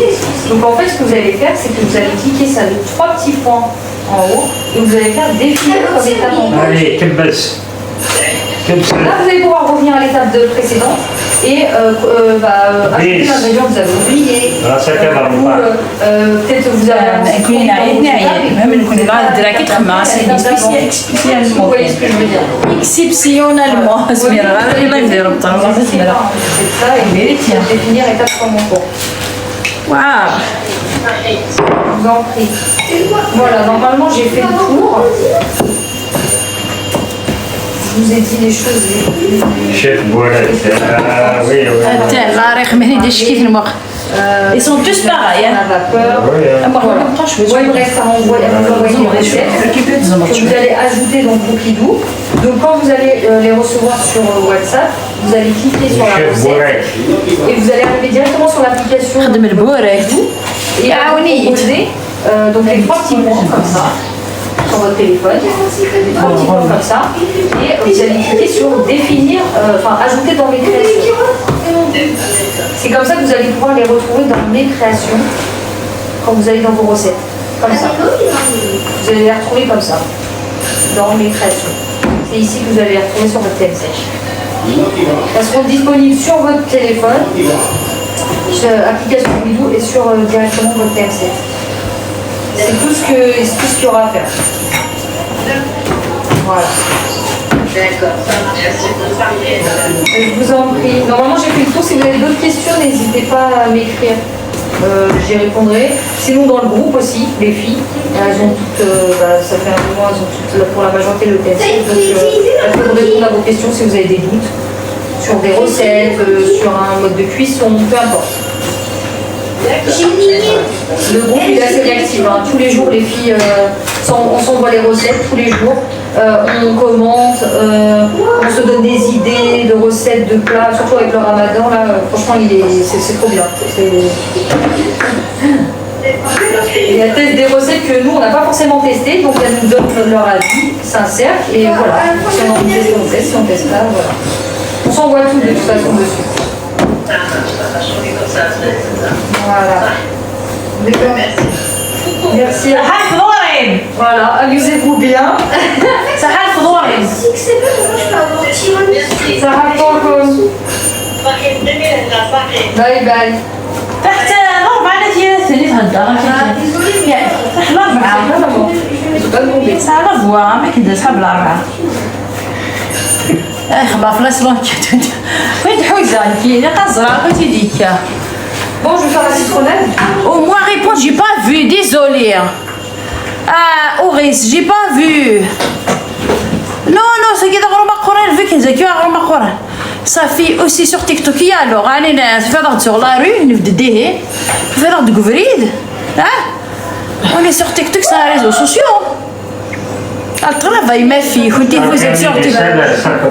Donc en fait, ce que vous allez faire, c'est que vous allez cliquer ça de 3 petits points en haut et vous allez faire défiler comme étape en haut. Allez, كبس. كبس. Là, vous allez pouvoir revenir à l'étape précédente et ajouter l'ingrédient que vous avez oublié. Peut-être vous avez نكون نعيد المهم نكون دراكي تخماس Vous voyez ce que je veux dire. اكسبسيونالمون سميرة غير الله يدير بطريقة C'est سميرة. ça et définir étape par cours. واو. Je vous en prie. Voilà, normalement j'ai fait le tour. Je vous ai dit les choses. Chef Bourek. Ah oui, oui. حتى الله راه يخمهني داش كيف المخ. Ils sont tous pareils. À la vapeur. Oui, hein. Moi, je Ouais, il me reste à envoyer les recettes que vous allez ajouter dans Poupidou. Donc quand vous allez les recevoir sur WhatsApp, vous allez cliquer sur la Chef recette Bourek. et vous allez arriver directement sur l'application خدم البورك. et à vous proposer donc les 3 petits points comme ça sur votre téléphone, les 3 petits points comme ça et vous allez cliquer sur définir, ajouter dans mes créations. C'est comme ça que vous allez pouvoir les retrouver dans mes créations quand vous allez dans vos recettes, comme ça. Vous allez les retrouver comme ça, dans mes créations. C'est ici que vous allez les retrouver sur votre thème sèche. Elles seront disponibles sur votre téléphone, sur l'application Bidou et sur directement votre thème sèche. C'est tout ce qu'il y aura à faire. Voilà. D'accord, ça marche. Merci beaucoup. Je vous en prie. Normalement, j'ai fait le tour. Si vous avez d'autres questions, n'hésitez pas à m'écrire. J'y répondrai. Sinon, dans le groupe aussi, les filles, elles ont toutes, ça fait un moment, elles ont toutes, pour la majorité, le test. Donc, elles peuvent répondre à vos questions si vous avez des doutes sur des recettes, sur un mode de cuisson, peu importe. Le groupe il est assez actif, hein. Tous les jours les filles, on s'envoie les recettes tous les jours, on commente, on se donne des idées de recettes, de plats, surtout avec le ramadan là, franchement c'est trop bien. Et elles testent des recettes que nous, on n'a pas forcément testées, donc elles nous donnent leur avis sincère. Et voilà, si on a envie de tester, on teste. Si on teste pas, voilà. On s'envoie tout de toute façon dessus. Ça marche, on est comme ça, c'est ça. Voilà. D'accord. Merci. صحة الفطورين. Voilà, amusez-vous bien. صحة الفطورين. Merci. Ça rapporte. Marine, 2000, la Marine. Bye bye. تحت الأربعة التي تهدر. يعني تحت الأربعة. C'est pas de mon bête. ساعة الأربعة ما كنت أصحاب الأربعة. خبر في الأسلوب كنت وين تحوزة كي قصرة كنت ديك. Bon, je vais faire la citronnade. Au moins réponds, j'ai pas vu, désolé. Ah, Auris, j'ai pas vu. Non, non, c'est qui d'agro makoran, vu qu'ils ont agro makoran. Ça fait aussi sur TikTok, alors, allez, ça fait dans sur la rue, nous de déhe, ça fait dans de gouveride. Hein? On est sur TikTok, c'est les réseaux sociaux. Elle travaille, ma fille, vous êtes sur TikTok.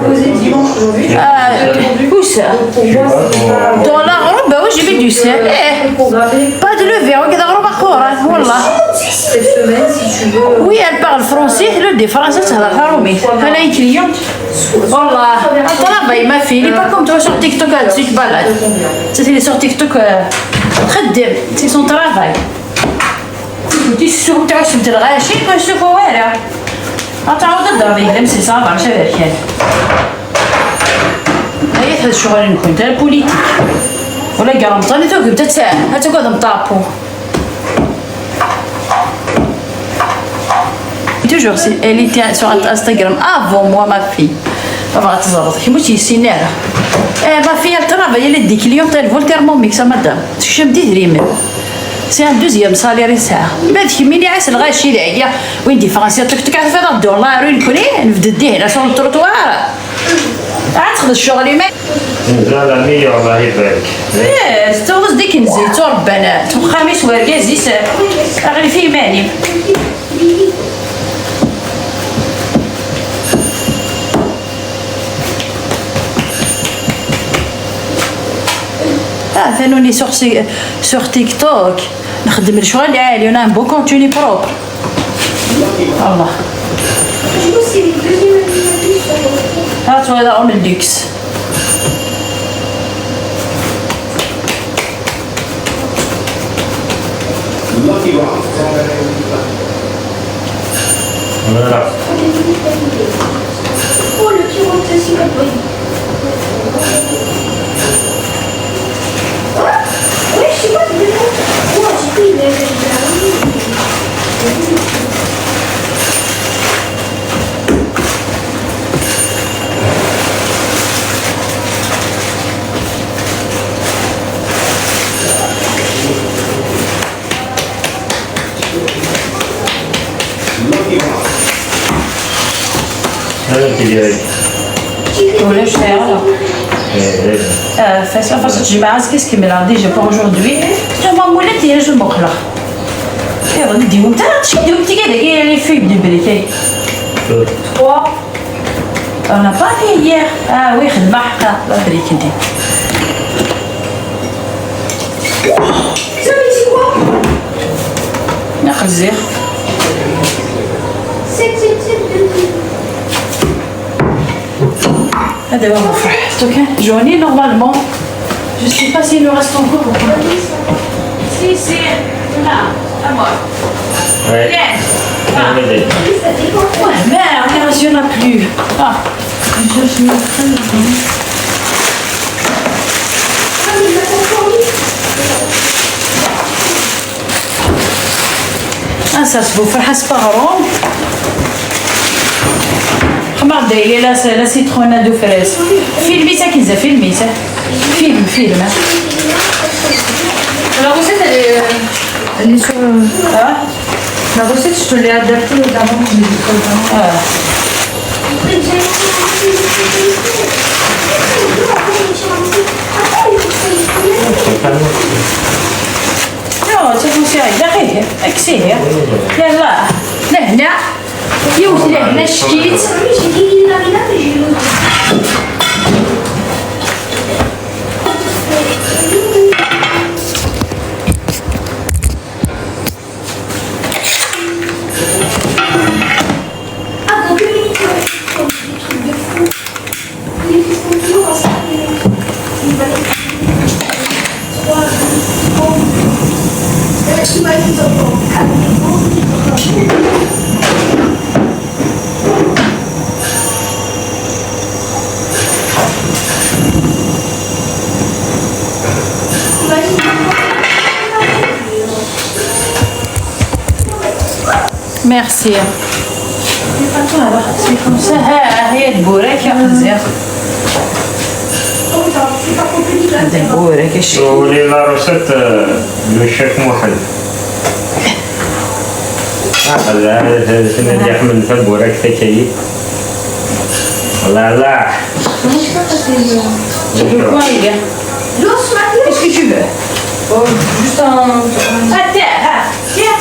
Posé dimanche aujourd'hui. Où ça? Dans la robe, bah oui, j'ai mis du sel. Programmé Pas de lever, regarde, agro makoran, voilà. cette semaine, si tu veux. Oui, elle parle français. Le des français, ça va faire elle a une cliente. Voilà. Elle travaille, ma fille. Elle n'est pas comme toi sur TikTok, elle se balade. C'est sur TikTok. Très bien. C'est son travail. Tu sais, tu as su te le racher, que je vois là. Attends, on doit dormir, même si ça va, je vais faire. هي الشغل نكون تاع البوليتيك ولا قرمطاني توقف تتساءل هتقعد مطابو. Toujours, elle était sur Instagram avant moi, ma fille. Ma fille, elle travaille, elle est des clients, elle vole thermomix, madame. Je me dis, c'est un deuxième salaire, ça. Mais je me dis, c'est le rachis, il y a une différence. Tu as dans la rue, elle est sur le trottoir. تاخذ الشغل ما نزال 100 الله يبارك. استوز ديك نزيد تور البنات وخميس ورقازيس اغلي فيه ماني. ثانوني سور تيك توك نخدم الشغل عالي وانا بو كونتوني بروبر. الله هات هذا من اللوكس. Voilà. Oh, le qui rentre aussi, la bonne. Ouais, je sais pas, c'est bien. Oh, j'ai pris ولا ايش هيعرف فاش فاش تجمع كيس كمل عندي جا aujourd'hui تما مولاتي رجل مقلق يا ولدي وانت شي دوبتي كذا كاين لي فيب دو بريكي 3 on n'a pas fait hier ah oui خدمه حقا لا بريك انت Ça, mais c'est quoi? ناخذ الزير 7, 7, 7, 2. هذا هو فرحتو كان جوني نورمالمون جو سي با سي لو ريست انكور سي سي لا امور Ouais. Yes. Ah. Ouais, merde, il n'y en a plus. Ah, je me Ah, ça se bouffe, c'est pas rond. Regarde, il est là, la citronnade de fraise. Filmez ça, qu'ils ont filmé ça. Filme. La recette, elle est sur. Ah, La recette, je te l'ai adaptée notamment. ah. Non, c'est vous ça, دقيقة، اكسيه. يلا، لهنا، يوزي لهنا الشكيت. J'ai dit la villa, mais j'ai eu. merci. Voilà, c'est comme ça. هي البورك يا خزير. هذا البورك الشيء. ولي لا روسيت لو شيف محمد. هذا سنجح من فم ورك تكيي. لا. Tu veux quoi, les gars? L'ours maintenant. Qu'est-ce que tu veux? Juste un. Tiens.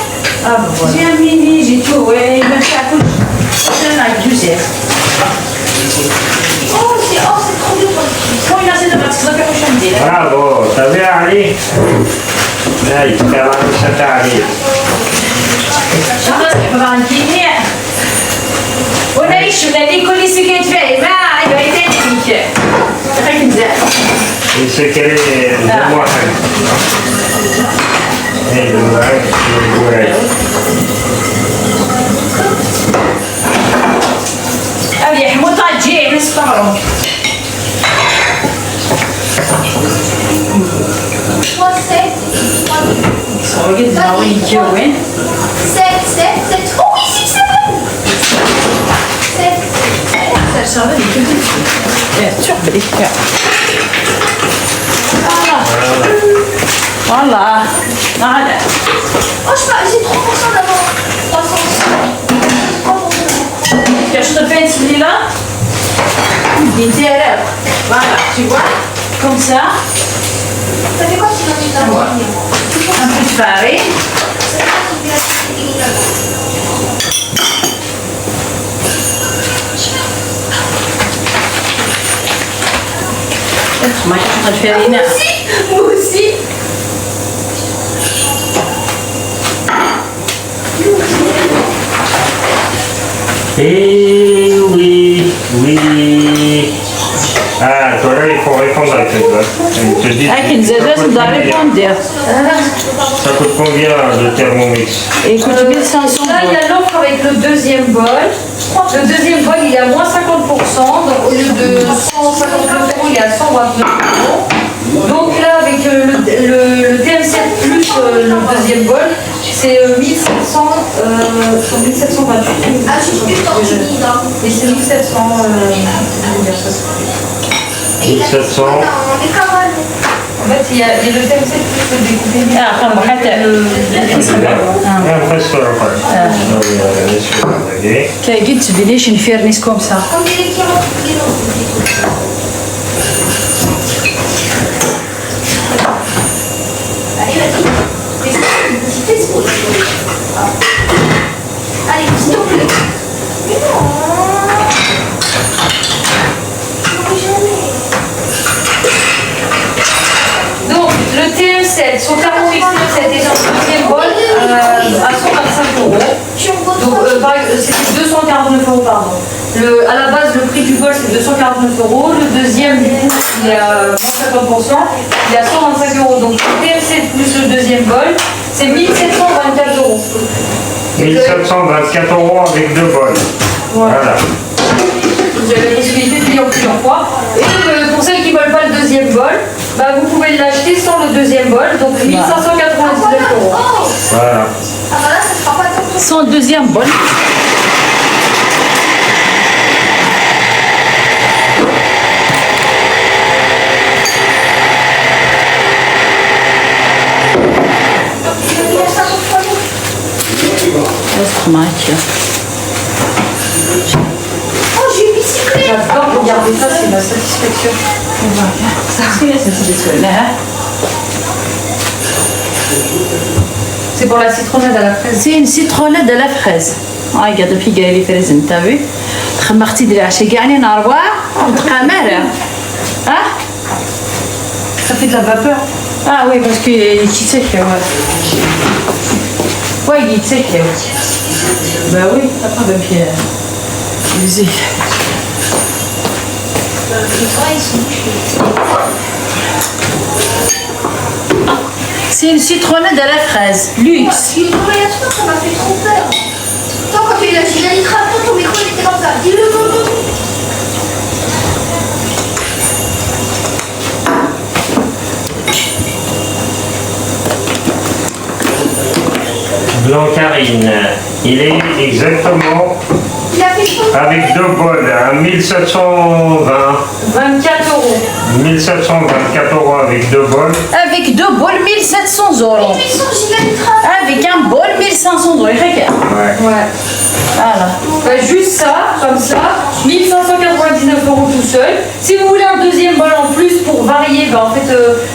Ah, bon, voilà. J'ai un mini, j'ai tout, ouais, il me fait à coup. C'est un juice. Oh, c'est trop dur. Quand il a assez de maths, ça fait au chantier. برافو تابع علي. هاي كلام ستعلي. خلاص بابا نكيني. ونعيش ونادي كل شيء كيتفاهم ما يبغي تانيك. خليك مزيان. يسكري واحد. هاي الوراق. أبي حموطة تجي نسبحهم. Moi, 7. Regarde là où il est, ouais. 7. Oh oui, si, c'est bon. 7. Ça va, il est tout. Sûr, بدي. Voilà. Voilà. Oh, j'ai 3% d'avance. 3%. Je te fais celui-là. L'intérieur. Voilà, tu vois. Comme ça. Ça fait quoi si j'en ai un Un peu de farine. Moi, je suis en train de faire une. Moi aussi. Eh oui. Ah, toi là, il faut répondre à cette vote. Je te dis, Ah, qu'ils aient de répondre. ça coûte combien le Thermomix? Écoute, 1500 Là, il y a l'offre avec le deuxième bol. Le deuxième bol, il est à moins 50%. Donc, au lieu de 159 €, il est à 129 €. Donc, là, avec le TM7 plus le deuxième bol, c'est 1728. Ah, j'ai plus de tortillini, là. Et c'est 1700. Et il a 1700. dans les carottes. En fait, il y a le TM7 plus le découpé. Ah, comme حتى Après, sur la page. كي قلت تبديش نفيرنيس كوم سا. Comme des carottes. Allez, vas-y. Fais ce bruit. Allez, s'il te plaît. Mais non. Donc, le TM7, son Thermomix TM7 est un deuxième bol à 125 €. Donc, c'était 249 €, pardon. À la base, le prix du bol, c'est 249 €. Le deuxième, du coup, il est à moins 50%. Il est à 125 €. Donc, le TM7 plus le deuxième bol, c'est 1724 €. 1724 € avec deux bols. Voilà. Vous avez la possibilité de payer en plusieurs fois. Et pour celles qui ne veulent pas le deuxième bol, bah, vous pouvez l'acheter sans le deuxième bol. Donc, 1599 €. Oh. Voilà. Ah bah là, ça sera pas tant. Son deuxième bol. Oh, j'ai une bicyclette. J'adore regarder ça, c'est ma satisfaction. C'est pour la citronnade à la fraise. C'est une citronnade à la fraise. قاعدة في قايلي فريز انت بي تخمرتي دراعشي قاعني نروى تقامر ها Ça fait de la vapeur. Ah oui, parce que il sec, ouais. Ouais, il sec. Bah oui, après, ben, puis, usé. C'est une citronnade à la fraise, luxe. J'ai trouvé la soirée, ça m'a fait trop peur. Toi, quand tu as dit trappe, ton micro il était comme ça. Dis-le, maman. Blancarine, il est exactement. Il a fait son Avec 2 bols, à 1720. 24 euros. 1724 euros avec 2 bols. Avec 2 bols, 1700 euros. 800 gigas de travail. Avec un bol, 1500 euros. Regarde. Ouais. Ouais. Voilà. Bah, juste ça, comme ça, 1599 euros tout seul. Si vous voulez un deuxième bol en plus pour varier, bah, en fait,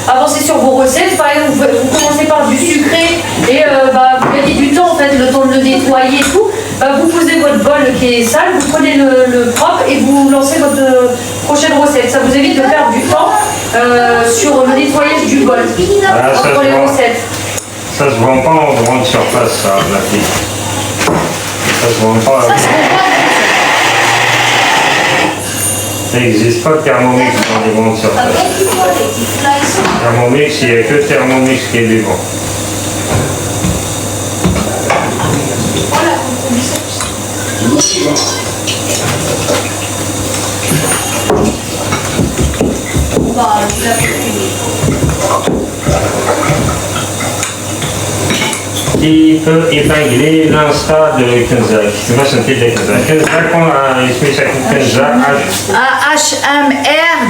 avancez sur vos recettes. Par exemple, vous commencez par du sucré et bah, vous gagnez du temps, en fait, le temps de le nettoyer et tout. Bah, vous posez votre bol qui est sale, vous prenez le propre et vous lancez votre prochaine recette. Ça vous évite de perdre du temps sur le nettoyage du bol Ah, ça, entre se les vend, recettes. ça se vend pas en grande surface, ça, la fille. Ça se vend pas. Ça n'existe pas de Thermomix dans les grandes surfaces. Avec du poids, avec du slice. Thermomix, il n'y a que Thermomix qui est vivant. Voilà, on dit ça. Bah, tu l'as fait. Qui peut épingler l'Insta de Kenza? Qui va sentir de Kenza? Kenza, quand il se met à Kenza,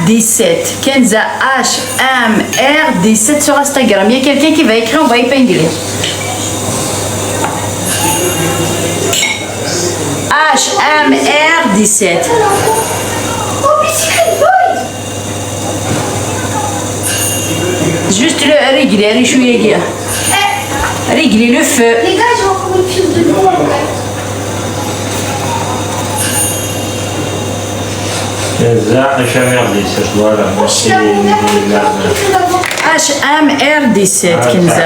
HMR17. Kenza HMR17 sur Instagram. Il y a quelqu'un qui va écrire, on va épingler. HMR17. Oh, mais Secret Boy. Juste le régler, régler. Régler le feu. Les gars, j'ai encore une pile de bois après. Kenza, HMR17, voilà. Je l'ai ouvert avec la HMR17, Ah, Kenza. ça.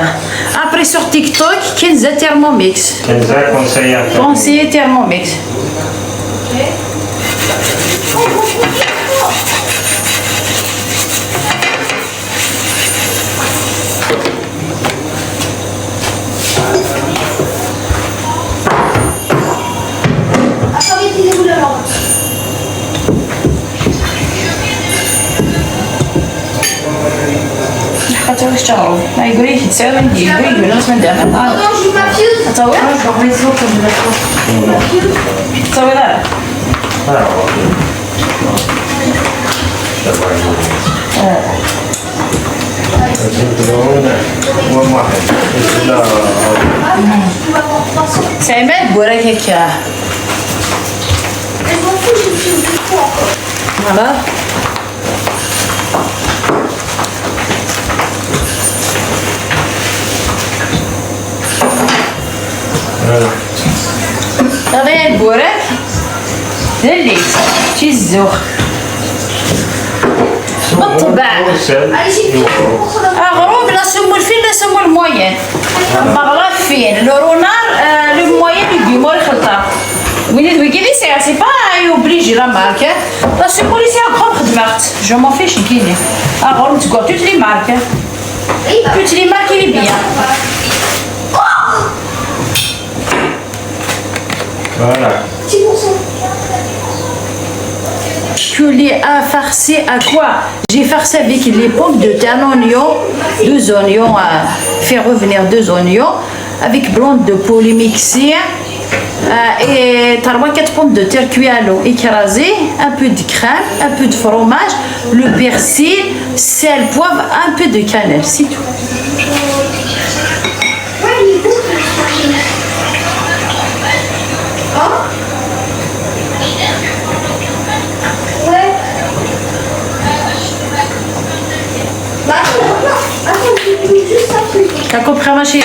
Après sur TikTok, Kenza Thermomix. Kenza, conseillère. Conseiller Thermomix. Attendez, mettez-vous là. حتى اشتغلوا ما يقول لك تسوي منديل يقول لك من دام Attends, je ma fuse. تصور تصور لا Alors, ça va aller. Tu vas voir 300. سعيمات بوراك هيك Je m'en fous, j'ai une fuse de poids. فوالا هذا البوراك دليت شي الزوخ بالطبع Allez, j'ai une fuse pour ça. غروب لا سمو الفين لا سمو الموين مغلا فين لو رونار لو موين du mort خلطه وين ويجي c'est pas obligé la marque la سمو لي سي غروب خدمت جو m'en fiche كيني غروب تقول toutes les marques toutes les marques il est bien Voilà. 10%. Tu l'as à farcer à quoi? J'ai farci avec les pommes de terre, un oignon, 2 oignons, faire revenir 2 oignons, avec blanc de poulet mixé et 3-4 pommes de terre cuites à l'eau écrasées, un peu de crème, un peu de fromage, le persil, sel, poivre, un peu de cannelle, c'est tout. Ouais, il est bon. Hein? Ouais. Bah attends, je vais juste un truc. T'as compris ma chérie?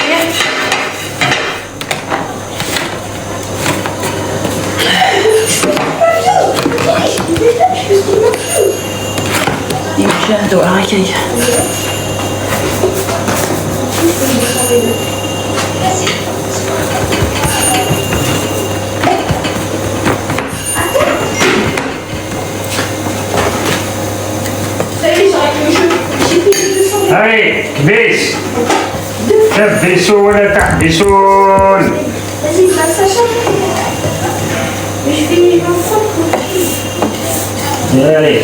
J'adore, recueille. Allez, baisse. Chef Bessoun, attaque Bessoun. Vas-y, passe Sacha. Mais je vais m'en foutre. Allez,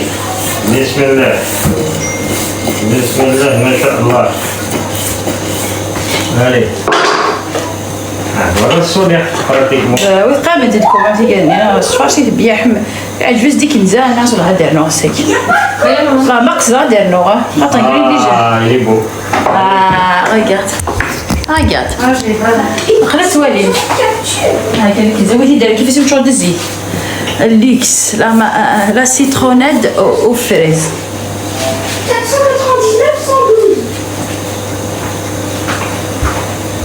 Bismillah. Bismillah, Masha'Allah. Allez. voilà الصونيح pratiquement. وقامت تكون في قالنا شفاش تبيع عجبز ديك مزال ناس ولا دار نو سيك لا ماكس لا دار نو ما طنقري لي جا Ah, il est beau. regarde خلاص ولي هاي كانت زويتي دار كيفاش نمشيو دزي الليكس لا سيتروناد او فريز 499, 112.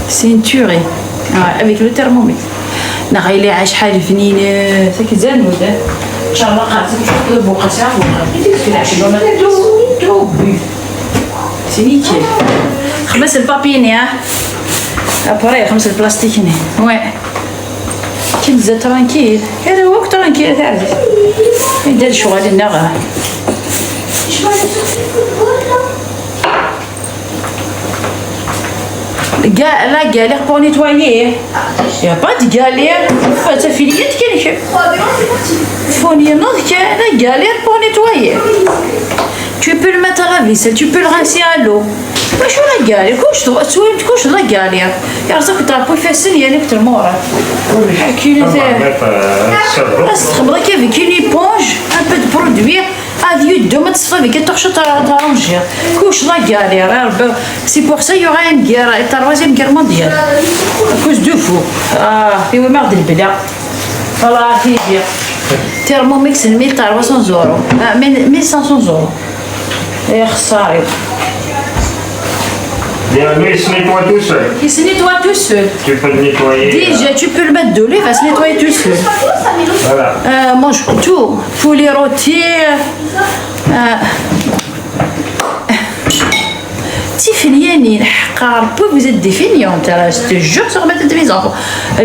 سينتوري افيك لو ترمومتر نغيلي عاش حال فنينه ساك زانوده ان شاء الله قاعد نشوف بوقا ساعه بوقا كي نعشي لهم تو بي سي نيكيل خمس البابيني ابري خمس البلاستيك هنا وي كي نزل ترانكيل هذا هو ترانكيل تعرف يدير شغل النغا Je vais aller sur le football là. La galère pour nettoyer. Il n'y a pas de galère. Ça fait rien de quelque 3, 2, 1, c'est parti. faut dire non, qu'il y a la galère pour nettoyer. Tu peux le mettre à la vaisselle, tu peux le rincer à l'eau. Mais je suis la galère. Couche la galère. Il y a ça que tu as pas fait ça, il y a une morale. Qui On va mettre sur l'eau. تخبرك avec une éponge, un peu de produit, adieu de ما تصفى بك تخشى ترانجي كوش لا galère. C'est pour ça il y aura une guerre, la troisième guerre mondiale. À cause de vous. في مرض البلا. الله يهديك. Thermomix 1300 euros. 1500 euros. يا خساري. Bien, lui, il se nettoie tout seul. Il se nettoie tout seul. Tu peux le nettoyer. Déjà, tu peux le mettre de l'eau, il va se nettoyer tout seul. Ça mélange. Voilà. Mange tout. Poulet rôti. Tiffany, vous êtes des feignantes. Je te jure, ça remet de mes enfants.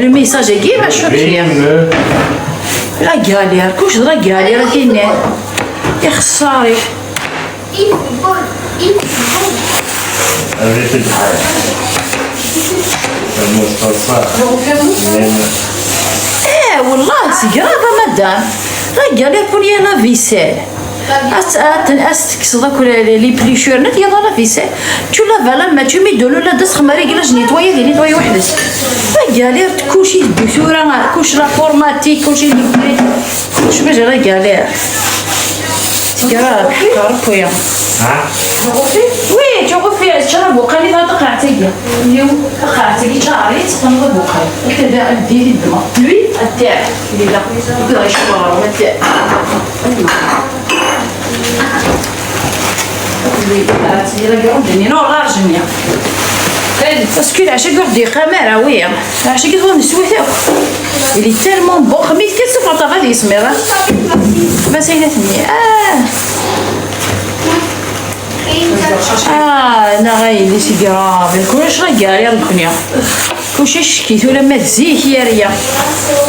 Le message est gay, ma choquée. La galère, couche de la galère, la fine. يا خساري. Il football. Il football. Avec le ça ne montre pas ça. Mais, والله c'est grave madame. La galère pour y la vaisselle. تكسر لي بليشور نت يلا لا فيسال تو لا ما tu mets de l'eau là دس خماري كلاش نيتواي وحدك لا غالير كلشي الدسوره كلشي لا فورماتيك كلشي كلشي باش لا غالير تقرا خويا hein? وي جو في شرب وقالي هذا قاعتي اليوم قاعتي شعري تقنض بوقي كذا ديري الدماغ لوي التاع اللي لا كذا يشوار ولا Parce que la chèque des caméras, oui. La chèque de souhaiter. Il est tellement bon. Mais qu'est-ce que tu as fait, Ismera? Mais c'est une نغاي اللي سي grave. كلش غالي الدنيا. كلش كي ولا ما زيكيريا.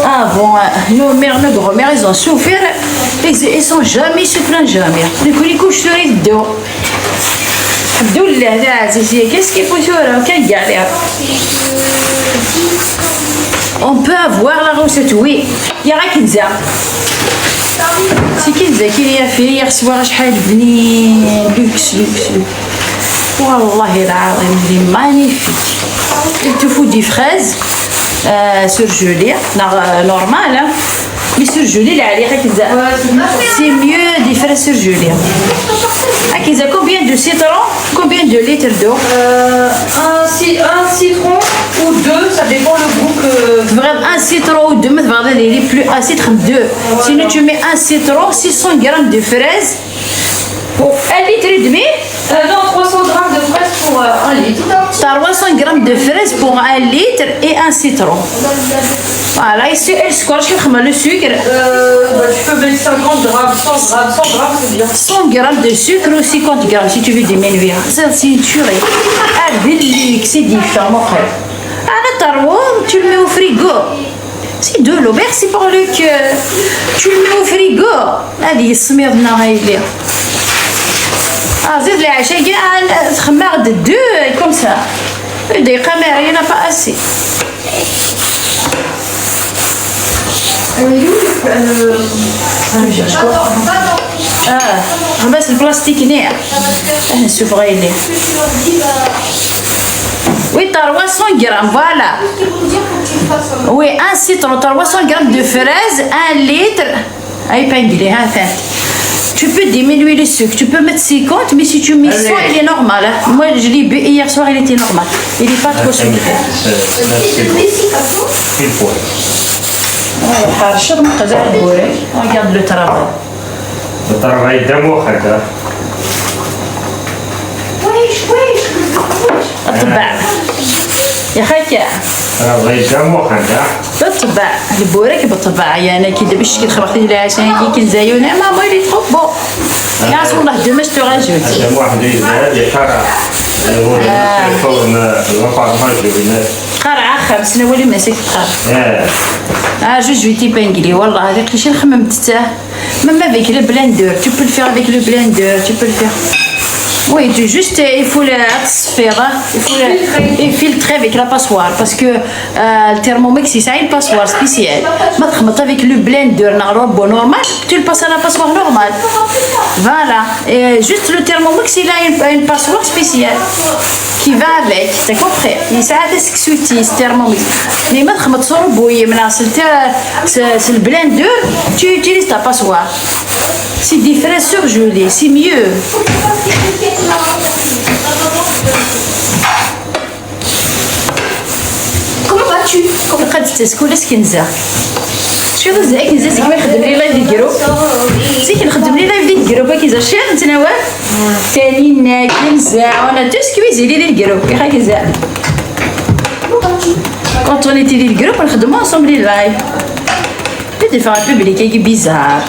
Avant, nos mères, nos grands-mères, ils ont souffert. Ils sont jamais se plaignent jamais. Les couches sur les dos. Abdullah, qu'est-ce qu'il faut faire? Quelle galère. On peut avoir la recette, oui. Il y a Kinza. C'est Kinza qui l'a fait hier soir. شحال بنين luxe. والله العظيم il est magnifique. Il te faut des fraises surgelées, normal, hein. Mais surgelées, là, c'est mieux des fraises surgelées. Combien de citron? Combien de litres d'eau? Un citron ou deux, ça dépend le goût que... Vraiment, un citron ou deux, mais vraiment, il est plus un citron deux. Sinon, tu mets un citron, 600 grammes de fraises pour 1 litre et demi. Non, 300 grammes de fraises pour 1 litre. 300 grammes de fraises pour 1 litre et un citron. Voilà, ici, le sucre. Tu peux mettre 50 grammes, 100 grammes, 100 grammes, c'est bien. 100 grammes de sucre ou 50 grammes si tu veux diminuer. C'est une tuerie. C'est différent, mon frère. Un tarot, tu le mets au frigo. C'est de l'eau. Merci pour le cœur. Tu le mets au frigo. Allez, سمير نهايلي. زيد لي عشاء كاع تخمر دو كوم سا. Des caméras, il n'y en a pas assez. بس البلاستيك هنا نشوف غير Oui, 300 grammes, voilà. Ce qu'ils vont dire faut que tu fasses un. Oui, un citron, 300 grammes de fraises, 1 litre. Aïe, pas anglais, hein, enfin. Tu peux diminuer le sucre, tu peux mettre 50, mais si tu mets 100, il est normal. Hein. Moi, je l'ai bu hier soir, il était normal. Il n'est pas trop sucré. C'est de vessification. Pile poil. حارشة مقزع البورك. Regarde le travail. الطرباي دمو هكا. ويش. الطباع. يا خاكا. الطرباي دمو هكا. بالطبع البورك بالطبع يعني كي باش كي خبطتي لها عشان كي نزايونا ماما اللي تحب بو يا رسول الله دمج تراجعتي هذا واحد يزاد يقرا هو الفرن الرفع المجري قرعه 5 سنين ولا ماسك قرعه جوج فيتي بانجلي والله هذيك شي خممت حتى même avec le blender tu peux le faire avec le blender tu peux le faire oui tu juste il faut le faire il filtrer avec la passoire parce que le thermomix c'est une passoire spéciale ما تخمط avec le blender normal tu le passes à la passoire normale voilà et juste le thermomix il a une passoire spéciale qui va avec t'as compris يساعد سكسوتي thermomix mais ما تخمط صربوي من c'est le blender tu utilises ta passoire c'est différent surgelé c'est mieux Comment vas-tu? قد تسكول سكنزا شو زيك نزيد كيما نخدم لي لايف ديال الجروب زيك نخدم لي لايف ديال الجروب كيزا شي نتناول تاني كنزا وانا تو سكويزي لي الجروب يا كيزا quand on était dans le groupe on خدموا ensemble les live puis de faire un peu qui est bizarre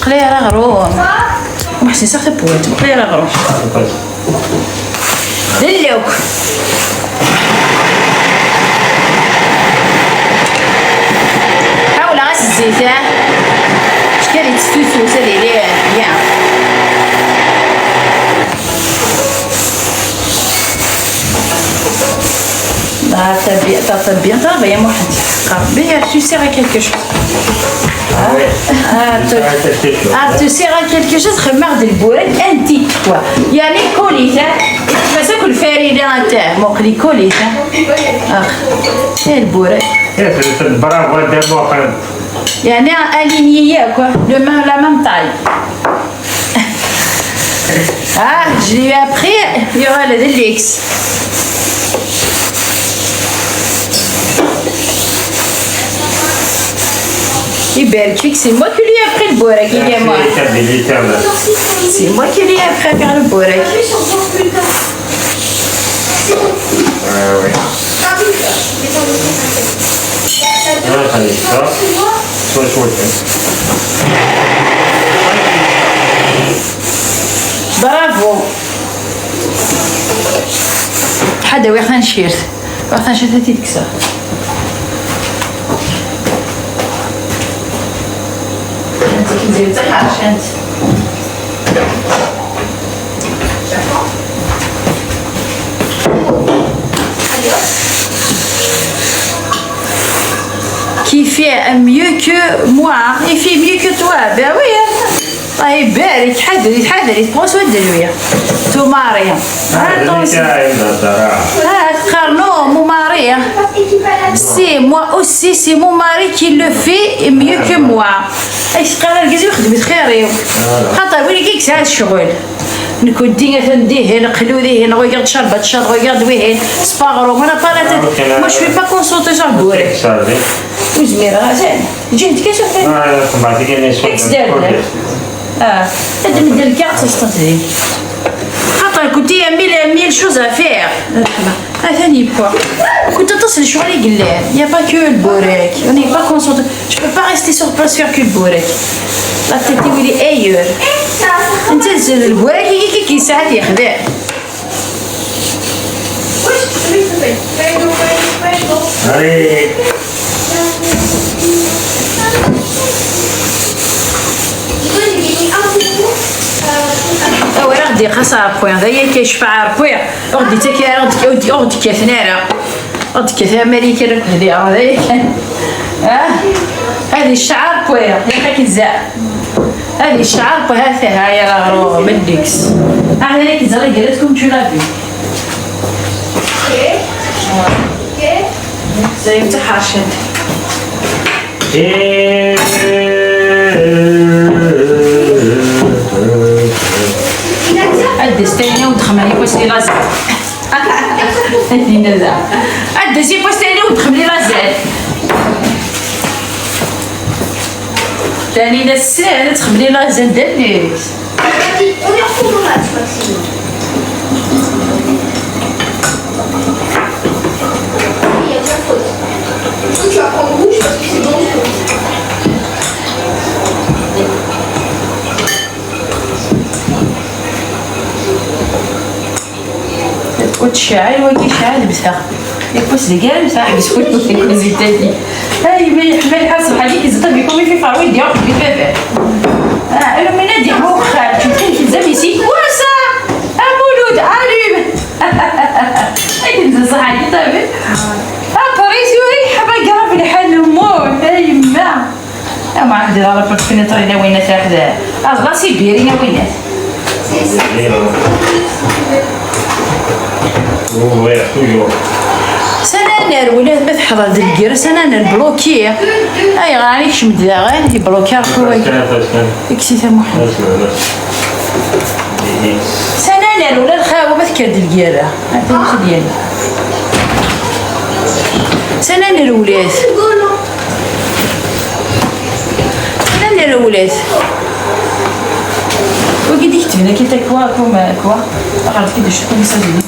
قليل غروم محسن ساخي بويت قليل غروم دلوك حاول غاس الزيت شكالي تفوتو سالي ليه يا t'as bien travaillé moi bien tu sers à quelque chose te sert à quelque chose remarque البورك انت quoi يعني كوليت بس كل فريده تاع مقلي كوليت ايه البورك برافو دمو يعني aligné quoi la même taille je lui ai appris il y aura le déluxe يبارك فيك سي moi qui lui ai appris le borek il est moi c'est moi qui lui ai appris à faire le borek برافو حدا وين نشير وقت نشير تتكسر زين تحاش انت qui fait mieux que moi il fait mieux que toi ben oui الله يبارك حذري تبغى سود دلوية تو ماريا تقارنو مو ماريا سي موا اوسي سي مو ماري كي لو في ميو كو موا ايش قرر الكازي خدمت خيري خاطر ولي كيك ساعات الشغل نكون دينا تنديه هنا قلودي هنا ريغارد شربت شرب ريغارد وين سباغرو انا با ما شوي با كونسونطي sur بوري وزميرة زين جهد كاش اكس دار هذا من الكارت استطيع خاطر كنت ميل شوز افير ثاني بوا كنت اتصل شغلي قلال يا با كو البوريك اوني با كونسونطري جو بو با ريستي سور بلاس فير كو البوريك لا تيتي ولي ايور انت البوريك كي ساعات يخدع غدي خاصها بوين هذايا كيشفع بوين غدي تاكي غدي كثناره غدي كثا امريكا هذه هذايا كان هذه الشعر بوين ياك كيزا هذه الشعر وهذا هاي راه بالديكس هذا اللي كيزري قالتكم tu l'as vu Ok. زي متحاشد الدستاني ودخملي بوسلي لازال الدسي بوسلي ودخملي لازال تاني لسه تخملي لازال دليس Vas-y, on y retourne au match, Maxime. Il y a bien faute. Du coup, tu vas prendre rouge parce que c'est dangereux. تكون شاعل وكي شاعل بسا يكوس لقال بسا يسكت يكون زيتاني هاي ما يحاسب عليك يزطب يكون في فروي ديال في بابا انا من نادي هو خال تمشي تلزم يسيك واسا المولود عليم هاي تنزل صحيح طيب ابريس يوري حبا قرب الحل موت هاي ما عندي لا بارك فين طرينا وين تاخذ اصلا بيرينا وينات ouvert toujours. سنانر ولاد ما تحضر دلقير سنانر بلوكي اي غاني شمد داغان يبلوكي ركوي اكسيتا محمد سنانر ولا الخاوه ما تكر دلقير هذا مش ديالي سنانر ولاد سنانر ولاد وقد يكتب لك انت كوا عرفت كده شو كان يسوي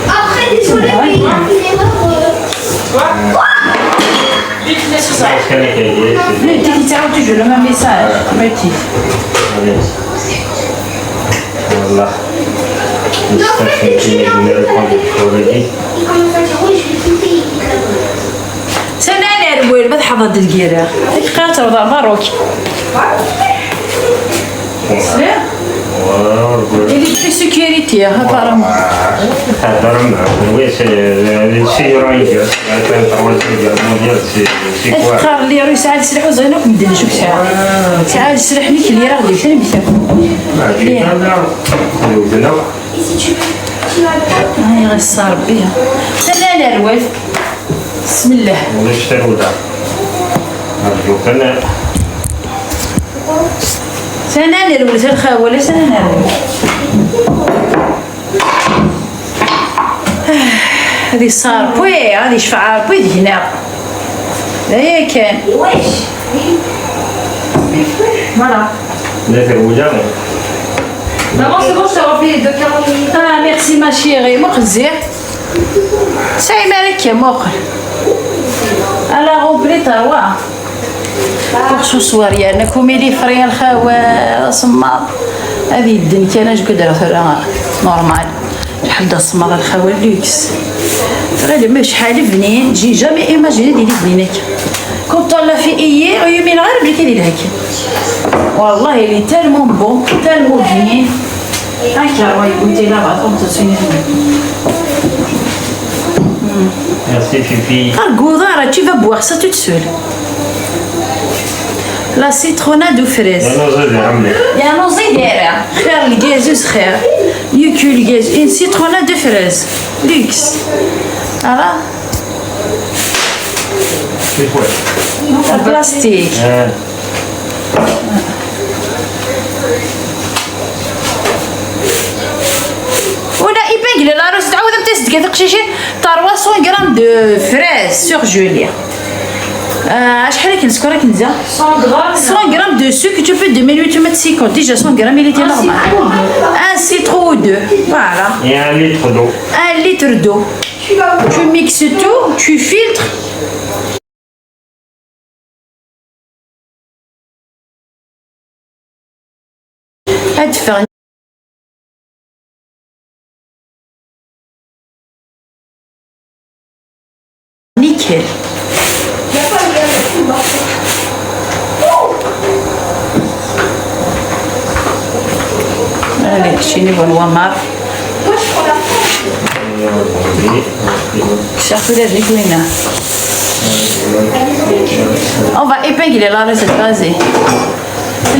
Après, désolé, mais il y a une erreur. Le petit tarot, je le même message. Petit. Voilà. Non, en fait, tu mets en fait il commence à dire oui, je vais quitter. سنانر وين ما تحضر دلقيرة هيك قاتل وضع ماروكي اللي في سكيورتي هبارم هبارم oui c'est ranger قال لي روي ساعد السلاح وزينوك مدير شوف ساعد السلاح ليك اللي راه غادي شنو بيتاكل Et si tu veux, tu vas le هاي غير صار بها سنانر وين بسم الله ونشتروا ده أرجوك أنا سنانر ولا الخاوة ولا سنانر هذه صار بوي هذه شفعار بوي هنا هي كان wesh. Voilà. لا تروجا Maman, c'est bon, je t'ai rempli les 2 40 minutes. Ah, merci ma chérie. مخزي ساي مالك يا مخر على غوبلي توا وخصو سواريا انا كوميلي فريا الخاوة صمار هذه الدنيا انا شقدر راه نورمال حدا صمار الخاوة لوكس غير ما شحال بنين جي جامي ايماجيني ديري بنينك كنت طالع في ايه ويمين غير بلي كيدير هكا والله لي تالمون بون تالمون بنين هكا راه يقولتي لا بعد تسويني Merci Fifi. Goudara, tu vas boire ça toute seule. La citronnade aux fraises. Il y a un zédera. Frère, le gazeux, frère. Mieux que le gaz. Une citronnade de fraises. Luxe. Voilà. C'est quoi? En plastique. ولا épingle la rose تعاود بتسد كذا قشيشين 300 غرام دو فريز سورجولي شحال كنسكر كنزا 100 grammes. 100 grammes de sucre tu peux diminuer tu mets 50 déjà 100 grammes il était normal un citron ou deux voilà Et 1 litre d'eau. 1 litre d'eau tu mixes tout tu filtres à te faire nickel. Allez, chez les bonnes Walmart. Moi, je prends la Cherchez les réclines. On va épingler la recette, vas-y.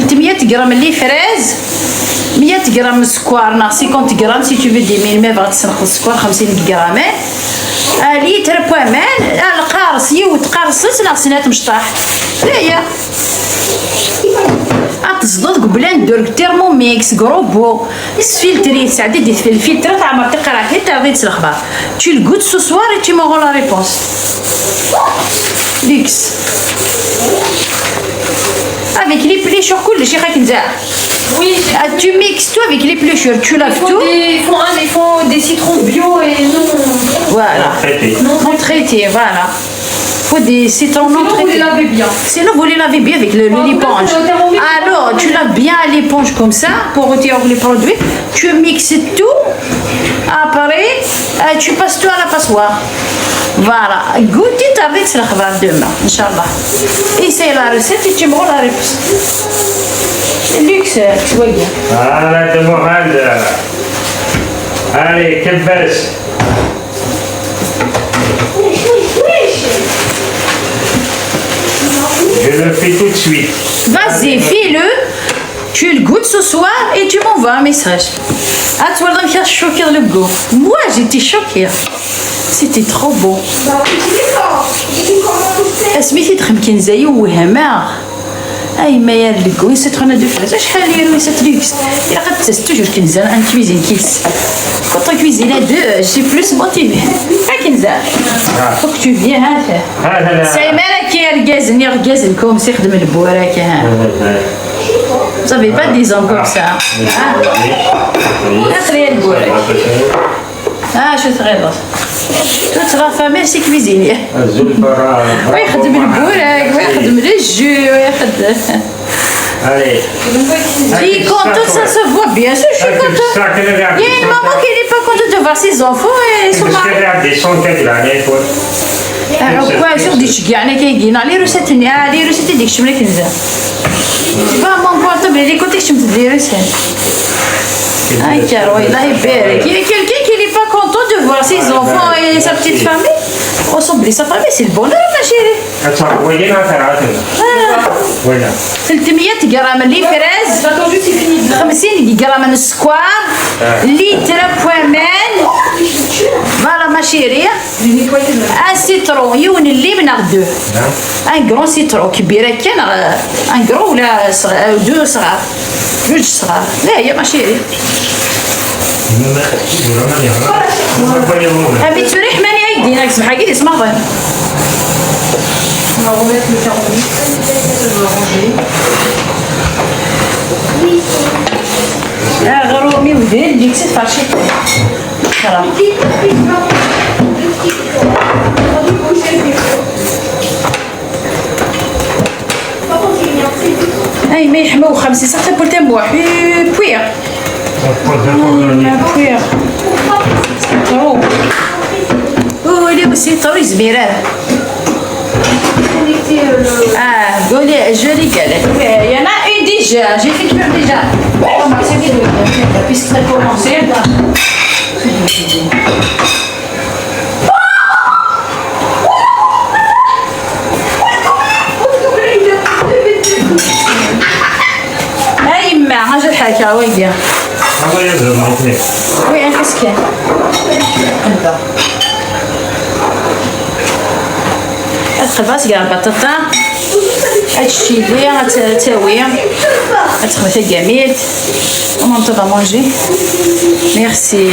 300 grammes de fraises, 100 grammes de سكر, 50 grammes si tu veux diminuer, mais va تسرق السكر 50 grammes. لتر بوامان القارص يوت قارصت ناقصينات مشطاح. هي تصدد قبل ندير تيرموميكس غروبو الفلتري ساعات دي في الفلتر تاع ما تقرا حتى تعطيت الاخبار tu le goûtes ce soir et tu m'auras la réponse ليكس avec les pléchures كلشي راك نزاع. Oui, tu mixes tout avec les pléchures, tu laves tout. ils font des citrons bio et non. Voilà. Non traités, voilà. Faut des citrons non Sinon, vous les traités. lavez bien. Sinon, vous les lavez bien avec l'éponge. Alors, tu laves bien l'éponge comme ça pour retirer les produits. Tu mixes tout. Après, tu passes tout à la passoire. Voilà. Goûtez avec ce khabar demain, Inch'Allah. Essaye la recette et tu me rends la réponse. Luxe, tu vois bien. هلا دموعد. Allez, كبس. Je le fais tout de suite. Vas-y, fais-le. Tu le goûtes ce soir et tu m'envoies un message. Ah, tu vas me faire choquer le goût. Moi, j'étais choquée. C'était trop bon. اسميتي تخمكين زي وهمه اي ما يالك ويسات خونا دو فلاس شحال يرو ويسات ليكس الا قد تست توجور كنزان ان كويزين كيس كنت كويزين دو جي بلوس موتيفي كنزان فوك تو فيان هذا سيمانه كيركازني ركازنكم سي خدم البوراك ها Vous savez pas des hommes comme ça. اخري البوراك شو تغلط toute la famille c'est cuisinier. ويخدم البوراك ويخدم الجو ويخدم. Allez. Je suis contente, ça se voit bien sûr, je suis contente. Il y a une maman qui n'est pas contente de voir ses enfants et son mari. كويس ديك تشجعني كيجينا لي روسيتني لي روسيتي ديك شملك كنزا فمون بورطبل لي كنت شمت لي روسيت هاي كارو الله يبارك il y a quelqu'un qui n'est pas content de voir ses enfants et sa petite famille ressembler sa famille c'est le bonheur ma chérie. Voilà. 300 غرام لي فريز 50 غرام من السكر لتر بوامان فوالا ما شيري ان سيترون يون اللي بناخدوه ان كرون سيترون كبيره كان ان كرون ولا دو صغار جوج صغار لا هي ما شيري ابي تريح ماني يدينك سمح لي اسمع ظن On va remettre le thermomix. Je vais ranger. غرومي ودير اللي كسيت فاشي خلاص اي ما يحمو خمسة ساعات بولتا مواح بوير بوير سيطرو ولي سيطرو زبيرة قولي جولي قالت il y en a une déjà j'ai fait cuire déjà on va essayer de puisque ça a commencé اي ما حاجه الحكايه وين وين كسكين الخباز كاع البطاطا هتشيلي هتساوي هتخبطها جميل ومن va manger merci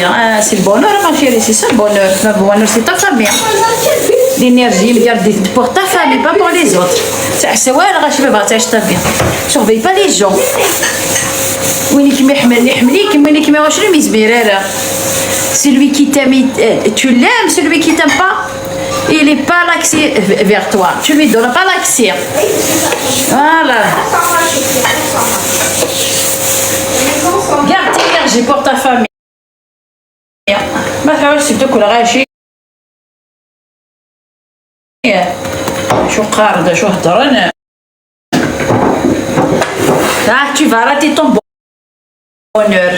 c'est le bonheur ma chérie c'est ça le bonheur c'est ta famille l'énergie pour ta famille pas pour les autres تعسى ولا غاشي باغا تعيش ta bien surveille pas les gens وين كيما يحملني يحمليك وين كيما واش راه مزبيراره celui qui t'aime tu l'aimes celui qui t'aime pas il n'est pas l'accès vers toi. Tu lui donnes pas l'accès. Voilà. Garde l'énergie pour ta famille. Ma famille, c'est tout que la régie. شو قارده شو هضرنا tu vas rater ton bonheur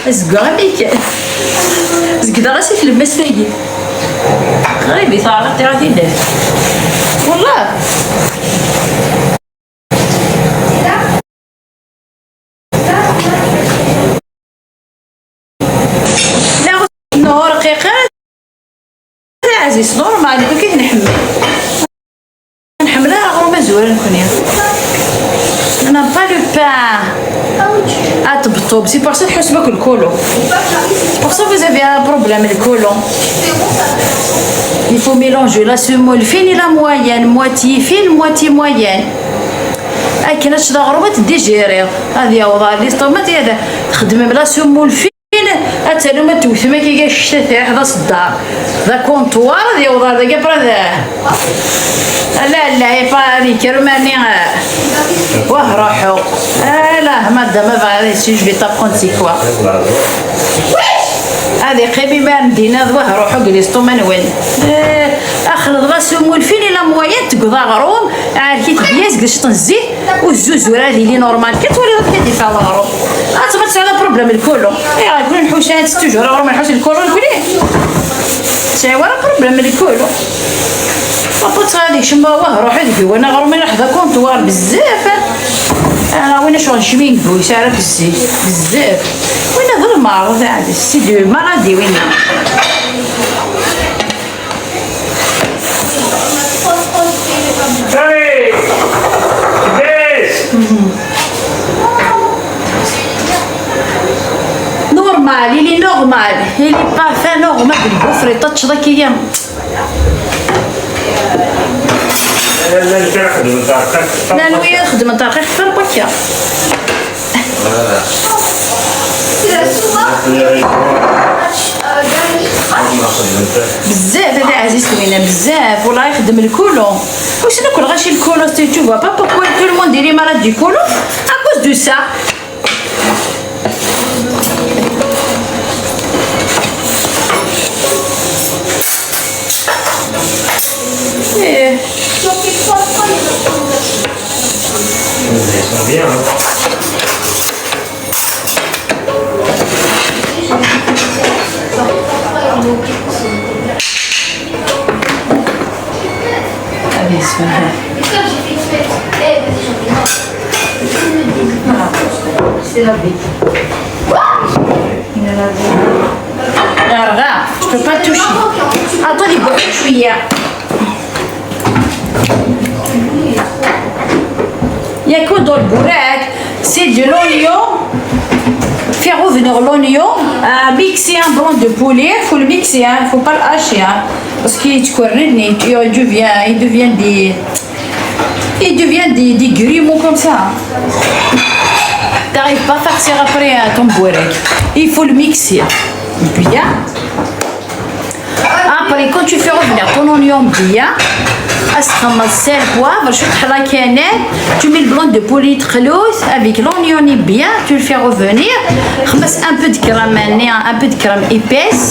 زكا غيك زكدا غاسي في المساجي غريب يطالع تعرفي ده والله. لا نو رقيقة يا عزيز نورمال كيف نحملها غير مزور نكون انا با لو بان اتبطوب سي بور سا تحس باك الكولو بور سا vous avez un problème le colon. Il faut mélanger la semoule fine et la moyenne, moitié fine, moitié moyenne. كي نشد غروبة ديجيري هذه اوضاع لي سطومات هذا تخدم بلا سمول فين اتالو ما توثما كي الشتا تاع حدا الدار ذا كونطوار هذه اوضاع ذا كبر ذا لا يبا كرماني واه روحو لا مادا ما فالي سي جو في تابخون سي كوا هذه قريبي ما مدينة ذواه روحو قليستو ما نوين اخلط غا سمول فين الا موين تقضى غروم عارفي تبياز قلشط الزيت والزوز ورادي لي نورمال كتولي غير كدير فيها الغروم تبغى على بروبليم الكولو كل نحوشات توجور غروم نحوش الكولو نقوليه سي ورا بروبليم الكولو لابوت هذيك شما واه روحي ديك وانا غرومي لحظه كونطوار بزاف انا وين شغل شمين بوي ساعه بالزيت بزاف وين ظل معروض عادي سي دو مالادي وين Allez, baisse. نورمال اللي نورمال اللي بافا نورمال بالبوفري طاتش ذاك ايام لا نخدم دقيق. لا نويا نخدم دقيق في البكا بزاف هذا عزيز وينا بزاف والله يخدم الكولو واش ناكل غاشي الكولو تي تو با بوركوا تو لو موند ديري مالاد دي كولو ا كوز دو سا ايه Ils sont bien. Allez, c'est vrai. C'est la vie. Regarde, je peux pas toucher. Attends, il faut شوية. Il y a que dans le bourraque, c'est de l'oignon. Faire revenir l'oignon, mixer un blanc de poulet, il faut le mixer, il ne faut pas le hacher. Parce qu'il devient des grumeaux comme ça. Tu n'arrives pas à farcir après ton bourraque. Il faut le mixer bien. Après, quand tu fais revenir ton oignon bien, sel, poivre, tu mets le blanc de poulet avec l'oignon bien, tu le fais revenir, un peu de crème, un peu de crème épaisse.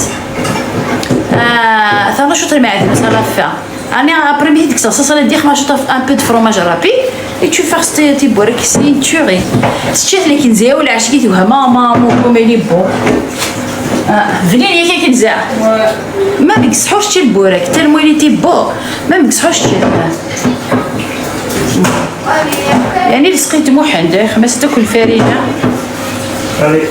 Ça va chauffer ça va faire. Après-midi, ça va dire un peu de fromage râpé et tu fais tes bourrecs, c'est une tuerie. Si tu as les kinzé ou la chiki, tu vas maman, comme il est bon. فنين هيك كنزع ما بيكسحوش تي البورك حتى الموليتي بو ما بيكسحوش تي يعني اللي سقيت محن خمس تاكل فرينه Allez.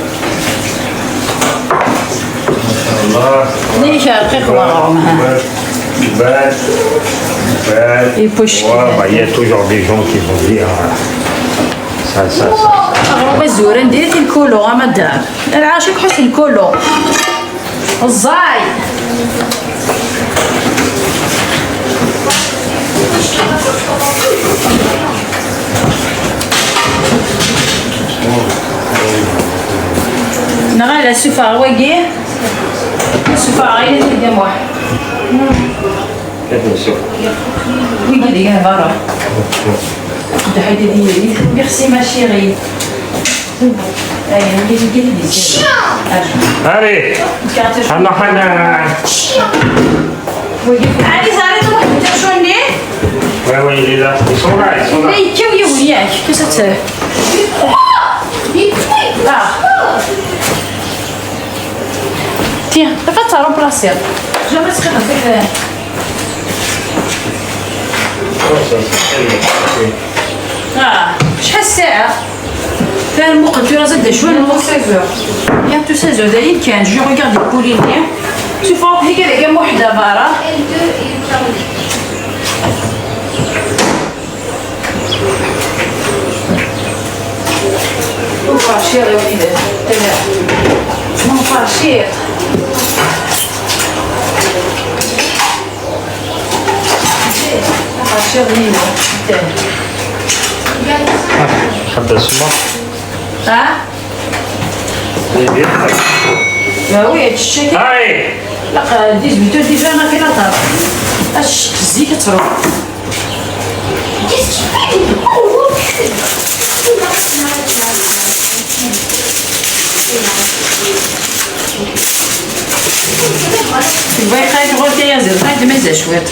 الله. ليش رقيق وغرمها Il y a toujours des gens qui vont dire ça. غرمه زوره ندير الكولو ما دار العاشق حس الكولو الزاي نغال السفار واقي السفار غير تدي واحد ويقول لي انا برا ده حاجه ديالي ميرسي ما شيري Allez. انا حنا عادي زارت واحد تشوني Ouais, il est là. Ils sont là. لي كيو وياك كيسات لا تيا دابا تا رومبلاسير jamais ce qu'on fait. شحال الساعة؟ فيها الموقف في راسك دا شوية 16h. bientôt 16 heures d'ailleurs كان je regarde les pouliniens شوف روح هيك كام وحدة برا L2 et le carré. مفرشير يا وليدات مفرشير مفرشير لينا حتى اسمه ها؟ ما هو هادشي هاي لا 18 ديجا انا كاينه طاب اش الزيت تروح Qu'est-ce qu'il fait? Oh, تبغي خايف غولتي يا زير خايف مازال شويه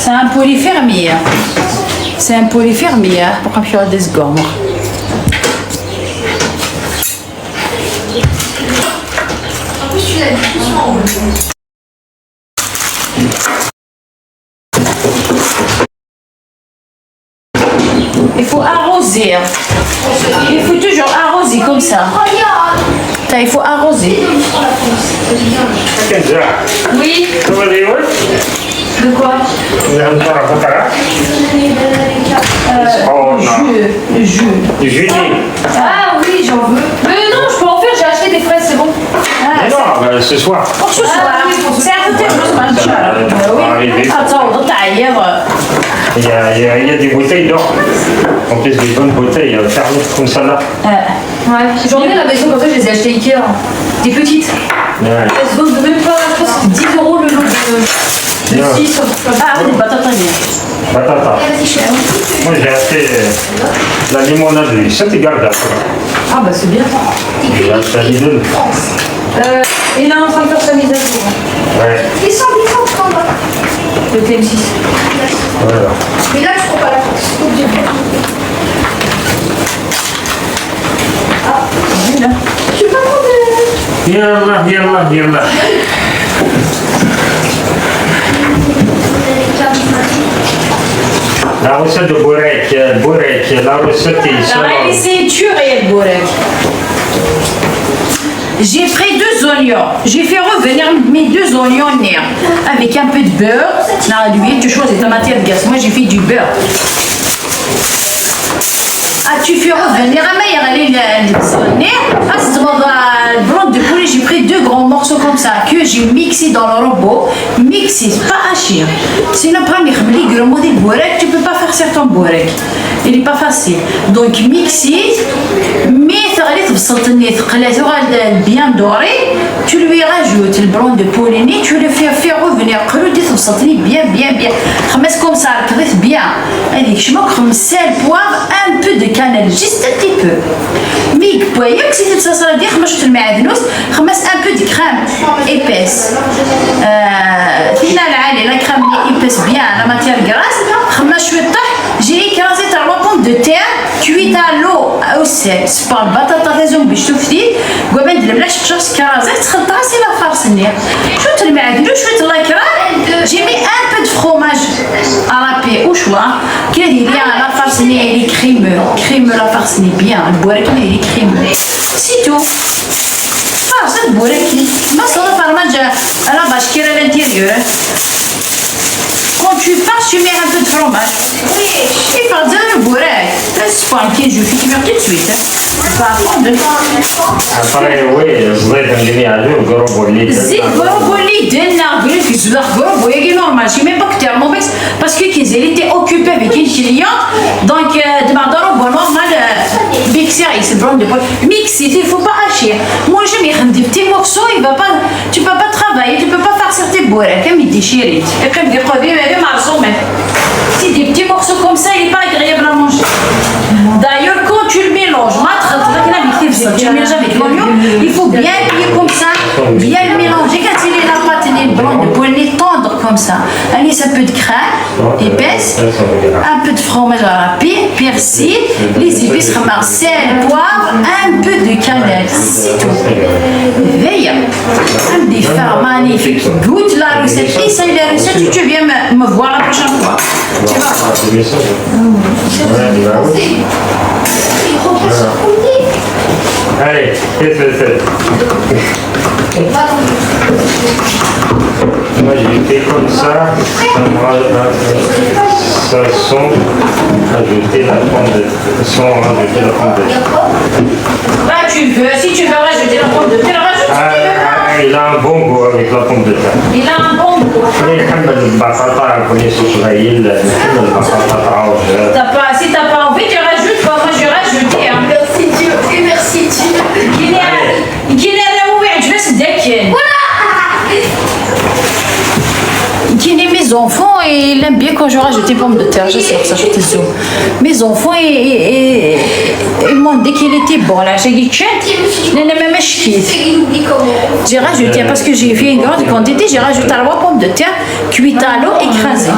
C'est un polyfermier. C'est un polyfermier pour qu'on puisse des gommes. En plus, tu l'as dit tout en haut. Il faut arroser. Il faut toujours arroser comme ça. Regarde. Ça, il faut arroser. كنزرع Oui. هو اللي يقول De quoi نهضر فقرة Jus. جوني Ah oui, j'en veux. Mais non, je peux en faire, j'ai acheté des fraises, c'est bon. Ah, non ce soir pour ce soir. C'est un peu tellement mal oui. Attends, تعيط. il y a des bouteilles d'or en plus des bonnes bouteilles fermées comme celle-là Ouais, j'en ai à la maison, comme ça, je les ai achetées Ikea. Des petites. ouais. Elles se vendent même pas, je pense que c'est 10 € le lot de Non. 6. Ah, des patates bien. Batata. Moi j'ai acheté la limonade de ça tu gardes après. Ah bah c'est bien. J'ai acheté à Lidl. Il est en train de faire sa mise à jour. Ouais, Descends, en bas. Le TM6. voilà. Mais là, tu prends pas la force. Faut que j'ai Tu peux pas prendre يلا يلا La recette de burek, la recette est Alors, c'est tuer le burek. J'ai pris 2 oignons. J'ai fait revenir mes 2 oignons nés avec un peu de beurre. Là, lui, tu choisis ta matière de gaz. Moi, j'ai fait du beurre. Ah, tu fais revenir à meilleur aller le blanc de poulet. J'ai pris 2 grands morceaux comme ça que j'ai mixé dans le robot. Mixé, pas haché. Sinon, premier le modèle burek, tu peux pas faire certains burek. Il est pas facile. Donc, mixé, mais bien doré, tu lui rajoutes le blanc de poulet, tu le fais revenir bien. Comme ça, bien. Avec je manque sel, poivre, un peu de cannelle, juste un petit peu. Mais si ça sera dire, je te le mets à un peu de crème épaisse. La crème épaisse bien, la matière grasse. J'ai écrasé ta pomme de terre cuite à l'eau au sel. C'est pas le batata raison, mais je te dis, goben de la chose écrasée, c'est la farce. Je te le mets à la crème. J'ai mis un peu de fromage à râper au choix. Qui est bien la farce, elle est crémeux, la farce est bien. Le burek, il est crémeux. C'est tout. Ah, c'est le burek. Ma soeur, par à la vache qui est à l'intérieur. Quand tu passes, tu mets un peu de fromage. Oui, et pas de le burek. C'est pas un pied, je fais cuire tout de suite. Pas prendre de Après, oui, الزيت اللي عليه وقرب وليد. الزيت قرب وليد نقول في الزبده قرب ويجي normal. J'ai même pas que tellement vexé parce que qu'ils étaient occupés avec une cliente. Donc, de ma ضرب normal mixer c'est blanc de poil. Mixer, il faut pas hacher. Moi, je mets des petits morceaux, il va pas, tu peux pas travailler, tu peux pas faire certains burek, comme il déchire. Et puis, des produits, mais marceaux, mais si des petits morceaux comme ça, il est pas agréable à manger. D'ailleurs, quand tu le mélanges, tu le mélanges avec l'oignon, il faut bien plier comme ça, bien le mélanger. Quand il est la pâte, il est blanc de poil, il est tendre comme ça. Agnès, un peu de crème épaisse, un peu de fromage râpé, persil, les épices ramassées, sel, poivre, un peu de cannelle, c'est tout. Veille, un défunt magnifique. Goûte la recette, essaye la recette, tu viens me voir la prochaine fois. Tu vas voir. Il reprend sur le côté. Allez, qu'est-ce que c'est? Moi j'ai fait comme ça sans rajouter la pomme de terre. Bah, tu veux, si tu veux rajouter la pomme de terre, rajoute si tu veux. Il a un bon goût avec la pomme de terre. Il a un bon goût. Si t'as pas envie, tu rajoutes pas. Moi, je rajoutais. Hein. Merci Dieu, et merci Dieu. Mes enfants, ils aiment bien quand je rajoute des pommes de terre, je sais que ça fait des os. Mes enfants, ils m'ont dit qu'il était bon. Là, j'ai dit, tiens, il n'a même pas chiqué. Il oublie comment. J'ai rajouté, parce que j'ai fait une grande quantité, j'ai rajouté 3 pommes de terre cuites à l'eau écrasées.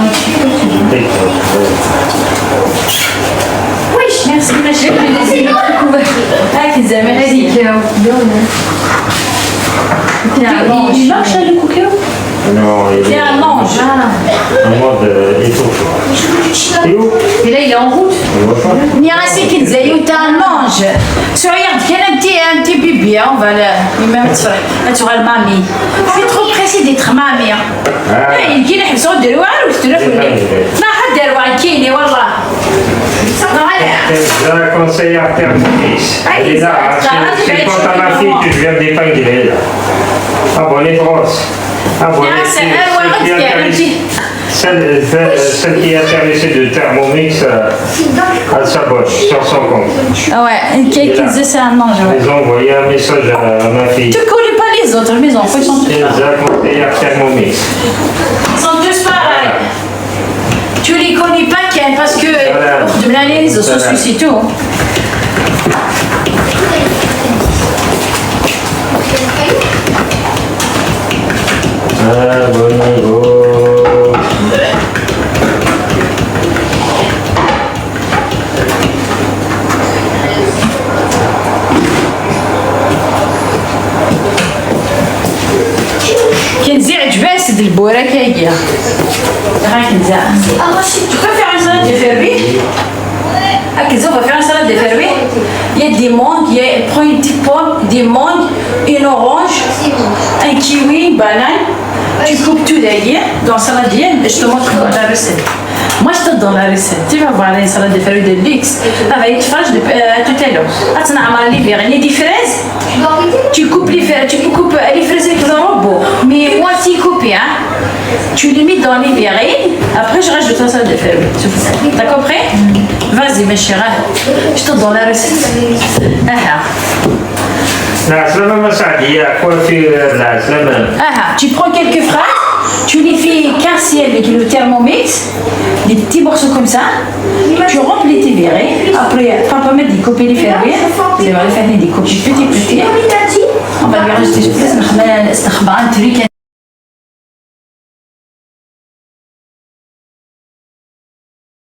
Oui, merci, ma chérie. Ah, qu'ils aiment, vas-y. Il marche, le cookie? Non, il est un mange. en mode étouffant. Et où? Et là, il est en route. On voit pas. Il y a assez qui disait, il mange. So, regarde, il y a un petit bébé, on va le mettre sur la mamie. Je suis trop pressée d'être mamie. Il dit, il faut dire, ou tu le fais. Non, حد يروح كيني والله. Je la conseille à faire fils. Elle est là. C'est quand à ma fille, tu deviens d'épingler là. Ah bon, les grosses. Ah bon, celle qui est intéressée de Thermomix à sa boîte, sur son compte. Ah ouais, qui disait c'est un ange. Ouais. Ils ont envoyé un message à ma fille. Tu connais pas les autres, mes enfants, ils sont tous Elle pareils. a conseillé à Thermomix. Ils sont tous pareils. Tu les connais pas, Ken, parce que de l'année, les réseaux sociaux, c'est tout. Ah, bon niveau. كنزي عجباس د البوراك هي راك كنزي tu peux faire une salade de fermi on va faire une salade de fermi il y a des mangues prends une petite pomme des mangues une orange un kiwi une banane tu coupes tout derrière dans la salade je te montre la recette. Moi, je te donne la recette. Tu vas voir les salades de fruits de luxe avec une fraises tout à l'heure. Il y a des fraises. Tu coupes les fraises, tu coupes les fraises avec le robot, mais moitié coupé, hein. Tu les mets dans les verrines. Après, je rajoute la salade de fruits. T'as compris? Vas-y, ma chérie. Je te donne la recette. La slama sadia, coiffure, la slama. Tu prends quelques fraises. Tu les fais casser avec le Thermomix, des petits morceaux comme ça. Tu remplis tes verrets. Après, papa met des copies les fermer. Vous allez faire des copies petits. On va lui rajouter un truc.